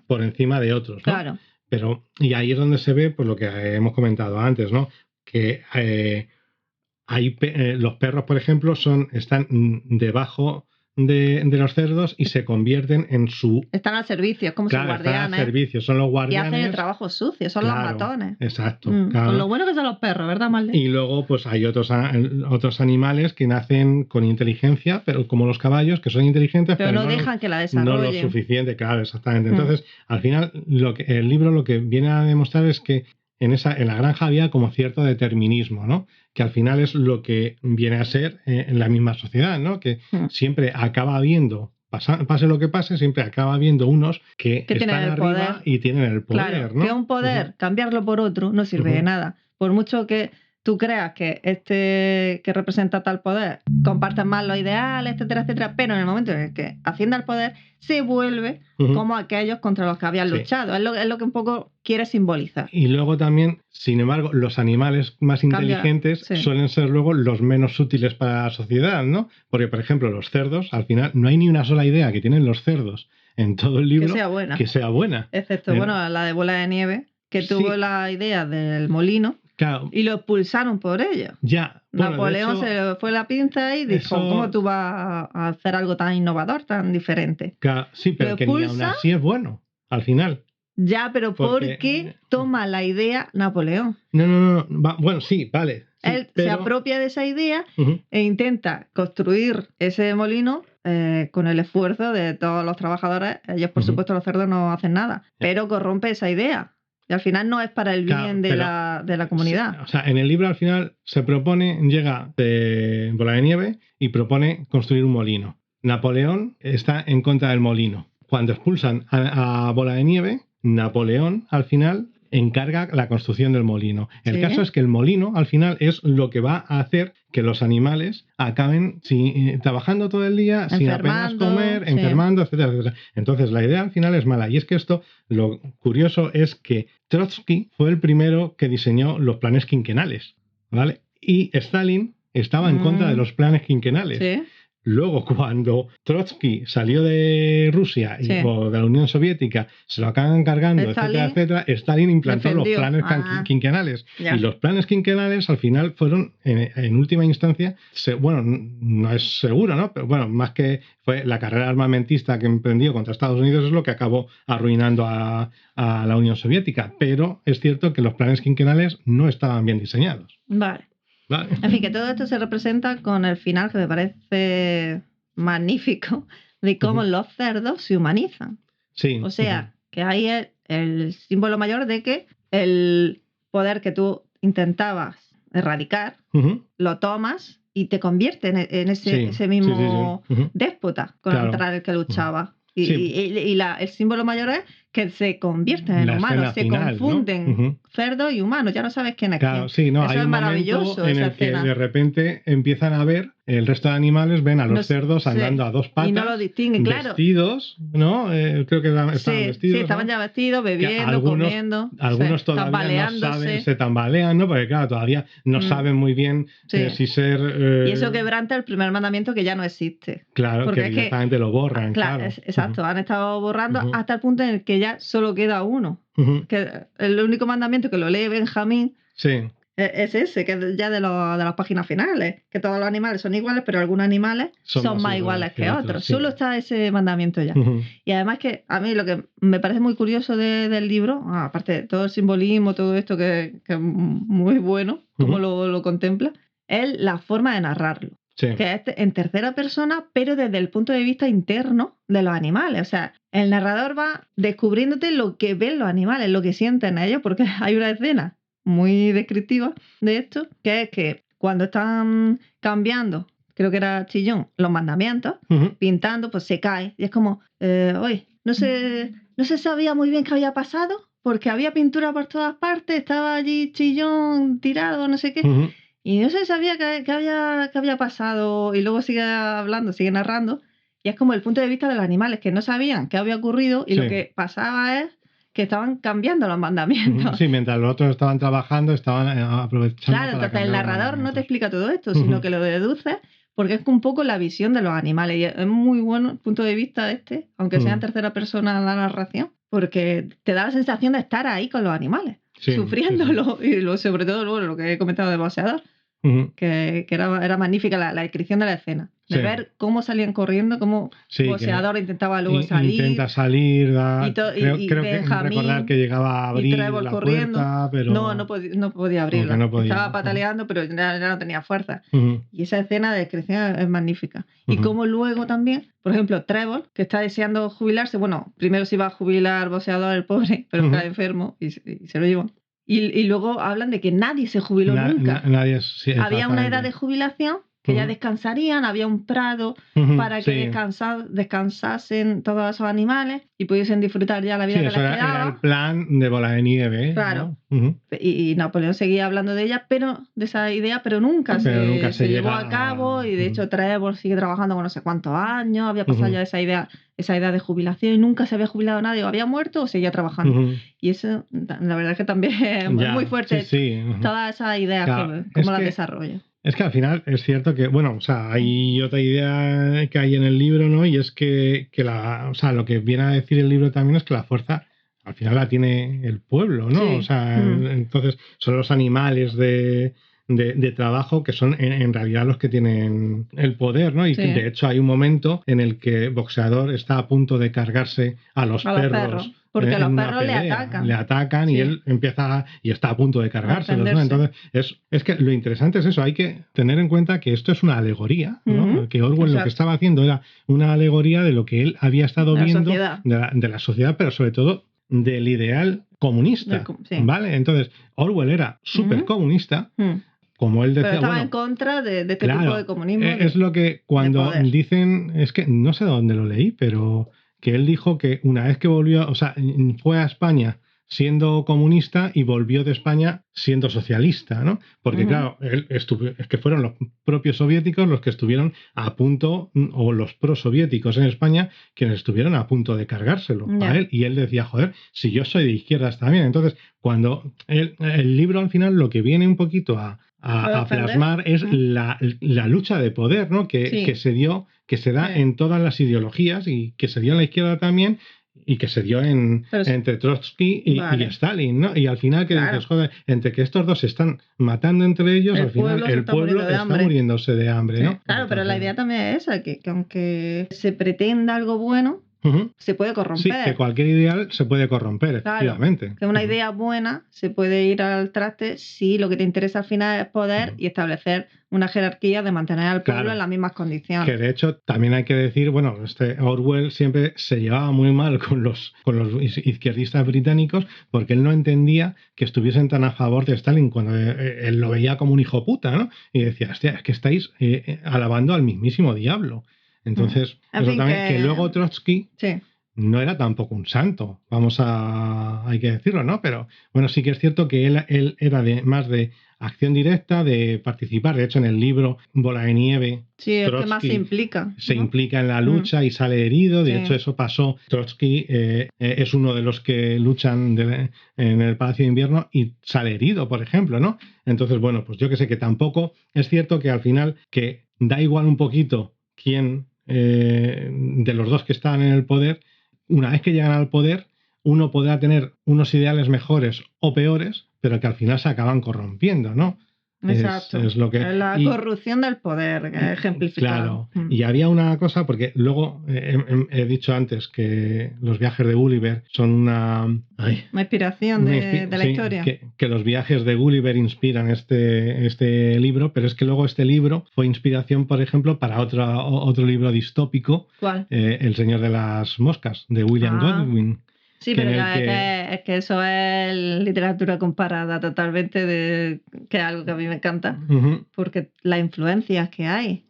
por encima de otros, ¿no?
Claro.
Pero, y ahí es donde se ve pues lo que hemos comentado antes, ¿no? Que los perros, por ejemplo, están debajo de los cerdos y se convierten en su...
Están al servicio, es como sus
Claro, están
guardianes.
al servicio, son los
Y
guardianes.
hacen el trabajo sucio, son los matones.
Exacto.
Claro. Con lo bueno que son los perros, ¿verdad, Marlene?
Y luego pues hay otros animales que nacen con inteligencia, pero como los caballos, que son inteligentes,
pero no dejan que la desarrollen.
No lo suficiente, claro, exactamente. Entonces, al final, el libro lo que viene a demostrar es que en la granja había como cierto determinismo, ¿no? Que al final es lo que viene a ser en la misma sociedad, ¿no? Que siempre acaba habiendo, pase lo que pase, siempre acaba habiendo unos que están arriba poder. Y tienen el poder,
claro,
¿no?
Que un poder, cambiarlo por otro, no sirve de nada. Por mucho que tú creas que que representa tal poder comparten más los ideales, etcétera, etcétera, pero en el momento en el que asciende al poder, se vuelve como aquellos contra los que habían luchado. Es lo que un poco quiere simbolizar.
Y luego también, sin embargo, los animales más inteligentes suelen ser luego los menos útiles para la sociedad, ¿no? Porque, por ejemplo, los cerdos, al final, no hay ni una sola idea que tienen los cerdos en todo el libro que sea buena.
Excepto, la de Bola de Nieve, que tuvo la idea del molino.
Claro.
Y lo expulsaron por ello.
Ya.
Bueno, Napoleón se le fue la pinza y dijo, ¿cómo tú vas a hacer algo tan innovador, tan diferente?
Claro, sí, pero que ni aún así es bueno, al final.
Ya, pero ¿por qué toma la idea Napoleón?
No. Bueno, sí, vale. Sí,
él se apropia de esa idea e intenta construir ese molino con el esfuerzo de todos los trabajadores. Ellos, por supuesto, los cerdos no hacen nada, pero corrompe esa idea. Y al final no es para el bien de la comunidad.
O sea, en el libro al final llega de Bola de Nieve y propone construir un molino. Napoleón está en contra del molino. Cuando expulsan a Bola de Nieve, Napoleón al final encarga la construcción del molino. El caso es que el molino al final es lo que va a hacer que los animales acaben trabajando todo el día sin apenas comer, enfermando, etcétera, etcétera. Entonces la idea al final es mala. Y es que lo curioso es que Trotsky fue el primero que diseñó los planes quinquenales, ¿vale? Y Stalin estaba en contra de los planes quinquenales.
Sí.
Luego, cuando Trotsky salió de Rusia o de la Unión Soviética, se lo acaban cargando, etcétera, Stalin implantó los planes quinquenales. Y los planes quinquenales, al final, fueron, en última instancia, no es seguro, ¿no? Pero bueno, más que fue la carrera armamentista que emprendió contra Estados Unidos, es lo que acabó arruinando a la Unión Soviética. Pero es cierto que los planes quinquenales no estaban bien diseñados.
Vale. En fin, que todo esto se representa con el final que me parece magnífico de cómo los cerdos se humanizan.
Sí.
O sea, que ahí es el símbolo mayor de que el poder que tú intentabas erradicar, lo tomas y te convierte en ese mismo déspota contra el que luchaba. Y el símbolo mayor es que se convierten en humanos, se confunden, ¿no? Cerdos y humanos, ya no sabes quién es quién.
Sí, no,
eso
hay
es
un
maravilloso.
En el que de repente empiezan a ver, el resto de animales ven a los cerdos andando a dos patas.
Y no lo distinguen, claro.
Vestidos, ¿no? Creo que estaban vestidos.
Sí, estaban ya vestidos, bebiendo, comiendo.
Algunos todavía no saben, se tambalean, ¿no? Porque claro, todavía no saben muy bien si ser...
Y eso quebranta el primer mandamiento que ya no existe.
Claro, porque que directamente lo borran, claro.
Exacto, han estado borrando hasta el punto en el que ya solo queda uno. Que el único mandamiento que lo lee Benjamín es ese, que es ya de las páginas finales, que todos los animales son iguales, pero algunos animales son más iguales que otros. Solo está ese mandamiento ya. Y además que a mí lo que me parece muy curioso del libro, aparte de todo el simbolismo, todo esto que es muy bueno, como lo contempla, es la forma de narrarlo. Que es en tercera persona, pero desde el punto de vista interno de los animales. O sea, el narrador va descubriéndote lo que ven los animales, lo que sienten ellos, porque hay una escena muy descriptiva de esto, que es que cuando están cambiando, creo que era Chillón, los mandamientos, pintando, pues se cae. Y es como, oye, no se sabía muy bien qué había pasado, porque había pintura por todas partes, estaba allí Chillón tirado, no sé qué. y no se sabía qué había pasado, y luego sigue hablando, sigue narrando, y es como el punto de vista de los animales, que no sabían qué había ocurrido, y lo
Sí.
que pasaba es que estaban cambiando los mandamientos.
Sí, mientras los otros estaban trabajando, estaban aprovechando.
Claro,
para
entonces el
cambiar los
narrador no te
mandamientos.
explica todo esto, sino que lo deduce porque es un poco la visión de los animales. Y es muy bueno el punto de vista este, aunque sea en tercera persona la narración, porque te da la sensación de estar ahí con los animales,
Sí,
sufriéndolo. Y sobre todo luego lo que he comentado del boxeador, que era magnífica la descripción de la escena. De
Sí.
ver cómo salían corriendo, cómo
Sí,
el boxeador intentaba luego salir.
Intenta salir, creo que
Benjamín
recordar que llegaba a abrir
Trevor
la
corriendo.
puerta, pero
No podía abrirla.
no podía.
Estaba pataleando, pero ya no tenía fuerza.
Ujú.
Y esa escena de descripción es magnífica. Y
Ujú.
como luego también, por ejemplo, Trevor, que está deseando jubilarse, bueno, primero se iba a jubilar boxeador el pobre, pero
Ujú.
cae enfermo y se lo llevan. Y luego hablan de que nadie se jubiló nunca.
Nadie es, sí,
Había una edad
exactamente.
de jubilación que ya
Ujú.
descansarían, había un prado
Ujú,
para que
sí.
descansasen todos esos animales y pudiesen disfrutar ya la vida
Sí,
que
eso
les
era
quedaba.
el plan de Bola de Nieve, ¿eh?
Claro.
¿No? Ujú.
Y Napoleón seguía hablando de ella, de esa idea, pero nunca se llevó
llega
a cabo. Y de hecho
Ujú.
Trevor sigue trabajando con no sé cuántos años, había pasado
Ujú.
ya esa edad de jubilación y nunca se había jubilado nadie, o había muerto o seguía trabajando.
Ujú.
Y eso, la verdad es que también es
Ya,
muy fuerte.
sí. Ujú.
Todas esas ideas,
Claro,
cómo las desarrolla.
Es que al final es cierto que, bueno, o sea, hay otra idea que hay en el libro, ¿no? Y es que o sea, lo que viene a decir el libro también es que la fuerza al final la tiene el pueblo, ¿no?
Sí.
O sea, entonces son los animales de trabajo que son en realidad los que tienen el poder, ¿no? Y
Sí.
de hecho hay un momento en el que Boxeador está a punto de cargarse a los perros.
Porque
en
los
una
perros
pelea.
le
atacan
Sí.
y él empieza y está a punto de cargárselos, ¿no?
defenderse.
Entonces es que lo interesante es eso, hay que tener en cuenta que esto es una alegoría, ¿no?
Ujú.
Que Orwell lo
Exacto.
que estaba haciendo era una alegoría de lo que él había estado
De la
viendo
sociedad.
de la sociedad, pero sobre todo del ideal comunista,
Sí.
¿vale? Entonces Orwell era súper comunista, como él decía,
Pero estaba
bueno,
en contra de este
claro,
tipo de comunismo.
Es lo que cuando
poder.
dicen, es que no sé dónde lo leí, pero que él dijo que una vez que volvió, o sea, fue a España siendo comunista y volvió de España siendo socialista, ¿no? Porque claro, es que fueron los propios soviéticos los que estuvieron a punto, o los prosoviéticos en España, quienes estuvieron a punto de cargárselo a él. Y él decía, joder, si yo soy de izquierdas también. Entonces, cuando el libro al final lo que viene un poquito a plasmar es la lucha de poder, ¿no? Que se dio, que se da en todas las ideologías y que se dio en la izquierda también y que se dio entre Trotsky y Stalin, ¿no? Y al final que dices, joder, entre que estos dos se están matando entre ellos, al final el pueblo está muriéndose de hambre, ¿no?
Claro, pero la idea también es esa, que aunque se pretenda algo bueno, se puede corromper.
Sí, que cualquier ideal se puede corromper, efectivamente.
Claro, que una idea buena se puede ir al traste si lo que te interesa al final es poder y establecer una jerarquía de mantener al pueblo en las mismas condiciones.
Que de hecho también hay que decir, bueno, Orwell siempre se llevaba muy mal con los izquierdistas británicos porque él no entendía que estuviesen tan a favor de Stalin cuando él lo veía como un hijo puta, ¿no? Y decía, hostia, es que estáis alabando al mismísimo diablo. Entonces, eso también, que luego Trotsky no era tampoco un santo, hay que decirlo, ¿no? Pero bueno, sí que es cierto que él era más de acción directa, de participar. De hecho, en el libro Bola de Nieve,
es que más se implica.
Se implica en la lucha y sale herido. De hecho, eso pasó. Trotsky es uno de los que luchan en el Palacio de Invierno y sale herido, por ejemplo, ¿no? Entonces, bueno, pues yo que sé que tampoco es cierto que al final que da igual un poquito quién de los dos que están en el poder, una vez que llegan al poder, uno podrá tener unos ideales mejores o peores, pero que al final se acaban corrompiendo, ¿no?
Exacto.
Es lo que,
la corrupción del poder, ejemplificado.
Claro. Y había una cosa, porque luego he dicho antes que los viajes de Gulliver son una
inspiración de la historia.
Que los viajes de Gulliver inspiran este libro, pero es que luego este libro fue inspiración, por ejemplo, para otro libro distópico.
¿Cuál?
El Señor de las Moscas, de William Godwin.
Sí, pero es que eso es literatura comparada totalmente, que es algo que a mí me encanta, porque las influencias que hay,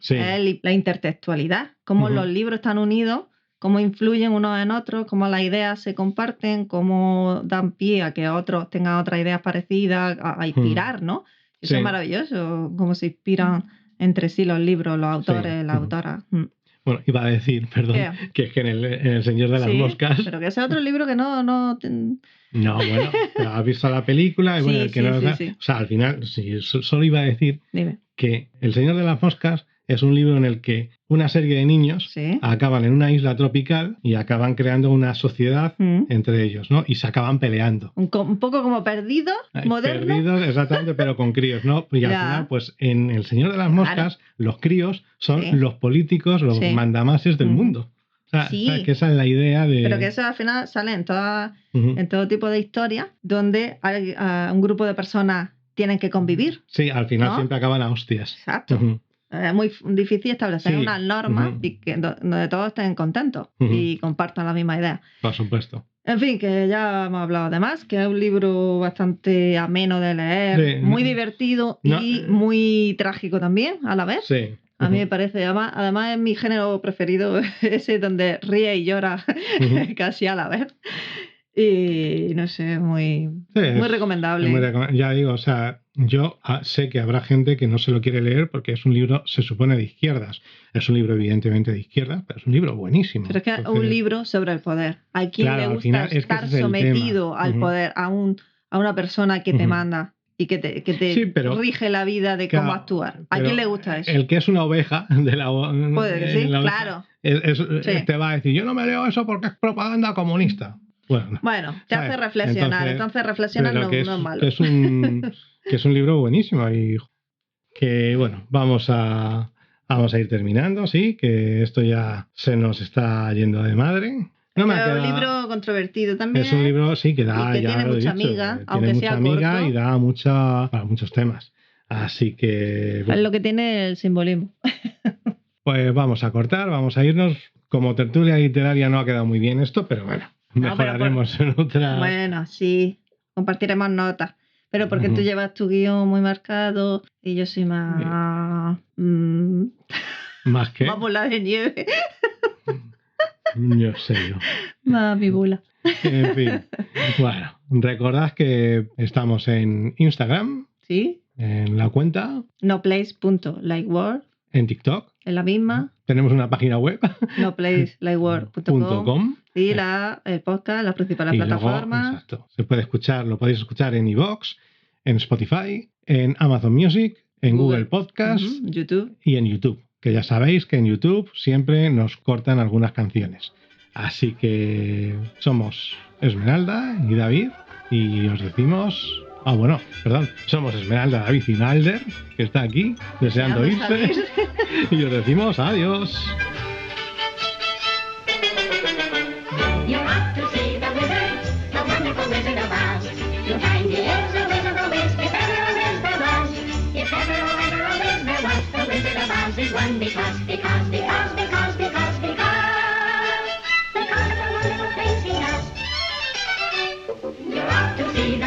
la intertextualidad, cómo los libros están unidos, cómo influyen unos en otros, cómo las ideas se comparten, cómo dan pie a que otros tengan otras ideas parecidas, a inspirar, ¿no? Eso
Sí.
es maravilloso, cómo se inspiran entre sí los libros, los autores,
Sí.
las autoras. Mm.
Bueno, iba a decir, perdón,
¿Qué?
que es que en El Señor de las
Sí,
Moscas.
pero que ese es otro libro que no...
No, bueno, pero has visto la película y bueno,
Sí,
el que
sí,
no
sí,
lo
sí.
O sea, al final, sí, solo iba a decir
Dime.
que El Señor de las Moscas es un libro en el que una serie de niños
Sí.
acaban en una isla tropical y acaban creando una sociedad
Mm.
entre ellos, ¿no? Y se acaban peleando.
Un poco como perdido, moderno.
Perdidos, exactamente, pero con críos, ¿no? Y al
Ya.
final, pues en El Señor de las Moscas, los críos son
Sí.
los políticos, los
Sí.
mandamases del
Ujú.
mundo. O sea,
Sí.
¿sabes? Que esa es la idea de...
Pero que eso al final sale
Ujú.
en todo tipo de historias donde hay, un grupo de personas tienen que convivir.
Sí, al final
¿No?
siempre acaban a hostias.
Exacto.
Ujú.
Es muy difícil establecer
Sí.
unas normas
Ujú.
y que donde todos estén contentos
Ujú.
y compartan la misma idea.
Por supuesto.
En fin, que ya hemos hablado de más, que es un libro bastante ameno de leer,
Sí.
muy divertido
No.
y muy trágico también a la vez.
Sí.
A mí
Ujú.
me parece, además es mi género preferido, ese donde ríe y llora
Ujú.
casi a la vez. Y no sé, muy
Sí,
muy
es
recomendable.
muy ya digo, o sea, yo sé que habrá gente que no se lo quiere leer porque es un libro, se supone, de izquierdas. Es un libro evidentemente de izquierdas, pero es un libro buenísimo.
Pero es que es un
Entonces,
libro sobre el poder. A quien
Claro,
le
al
gusta
final es que
estar
ese es el
sometido
tema.
al
Ujú.
poder, a una persona que te
Ujú.
manda y que te
Sí, pero-
rige la vida de
Claro,
cómo actuar. ¿A
pero
quién le gusta eso?
El que es una oveja de la
Puede que sí,
la oveja,
claro.
es- te va a decir, yo no me leo eso porque es propaganda comunista. Bueno,
Bueno, te
¿sabes?
hace reflexionar. Entonces reflexionar
pero
no,
que es,
no es malo.
que es un libro buenísimo y que bueno, vamos a ir terminando, sí, que esto ya se nos está yendo de madre. No me ha
Es un
quedado-
libro controvertido también.
es un libro, sí, que da,
y que
ya
tiene
lo he
mucha
dicho,
amiga,
tiene
aunque
mucha
sea
amiga
corto.
y da para muchos temas. Así que
Es
bueno,
lo que tiene el simbolismo.
pues vamos a cortar, vamos a irnos. Como tertulia literaria no ha quedado muy bien esto, pero bueno,
No, pero
mejoraremos en otra.
Bueno, sí, compartiremos notas. Pero porque tú
Ujú.
llevas tu guión muy marcado y yo soy más...
Más que,
más bola de nieve,
yo sé yo.
más mi bula.
En fin, bueno, recordad que estamos en Instagram,
¿Sí?
en la cuenta,
noplace.likeword,
en TikTok,
es la misma.
tenemos una página web,
noplacelikeword.com
.com,
y el podcast, las principales
y luego,
plataformas.
exacto, se puede escuchar, lo podéis escuchar en iVoox, en Spotify, en Amazon Music, en Google Podcast
Ujú, YouTube.
y en YouTube, que ya sabéis que en YouTube siempre nos cortan algunas canciones. Así que somos Esmeralda y David y os decimos... Ah, bueno, perdón, somos Esmeralda, David y Nalder, que está aquí deseando
Deseando
irse,
salir.
y os decimos adiós.
You ought to see the wizard, the wonderful Wizard of Oz. You'll find he is a wizard who is, if ever a wiz there was. If ever a wiz there was, the Wizard of Oz is one because of the wonderful things he does. You ought to see the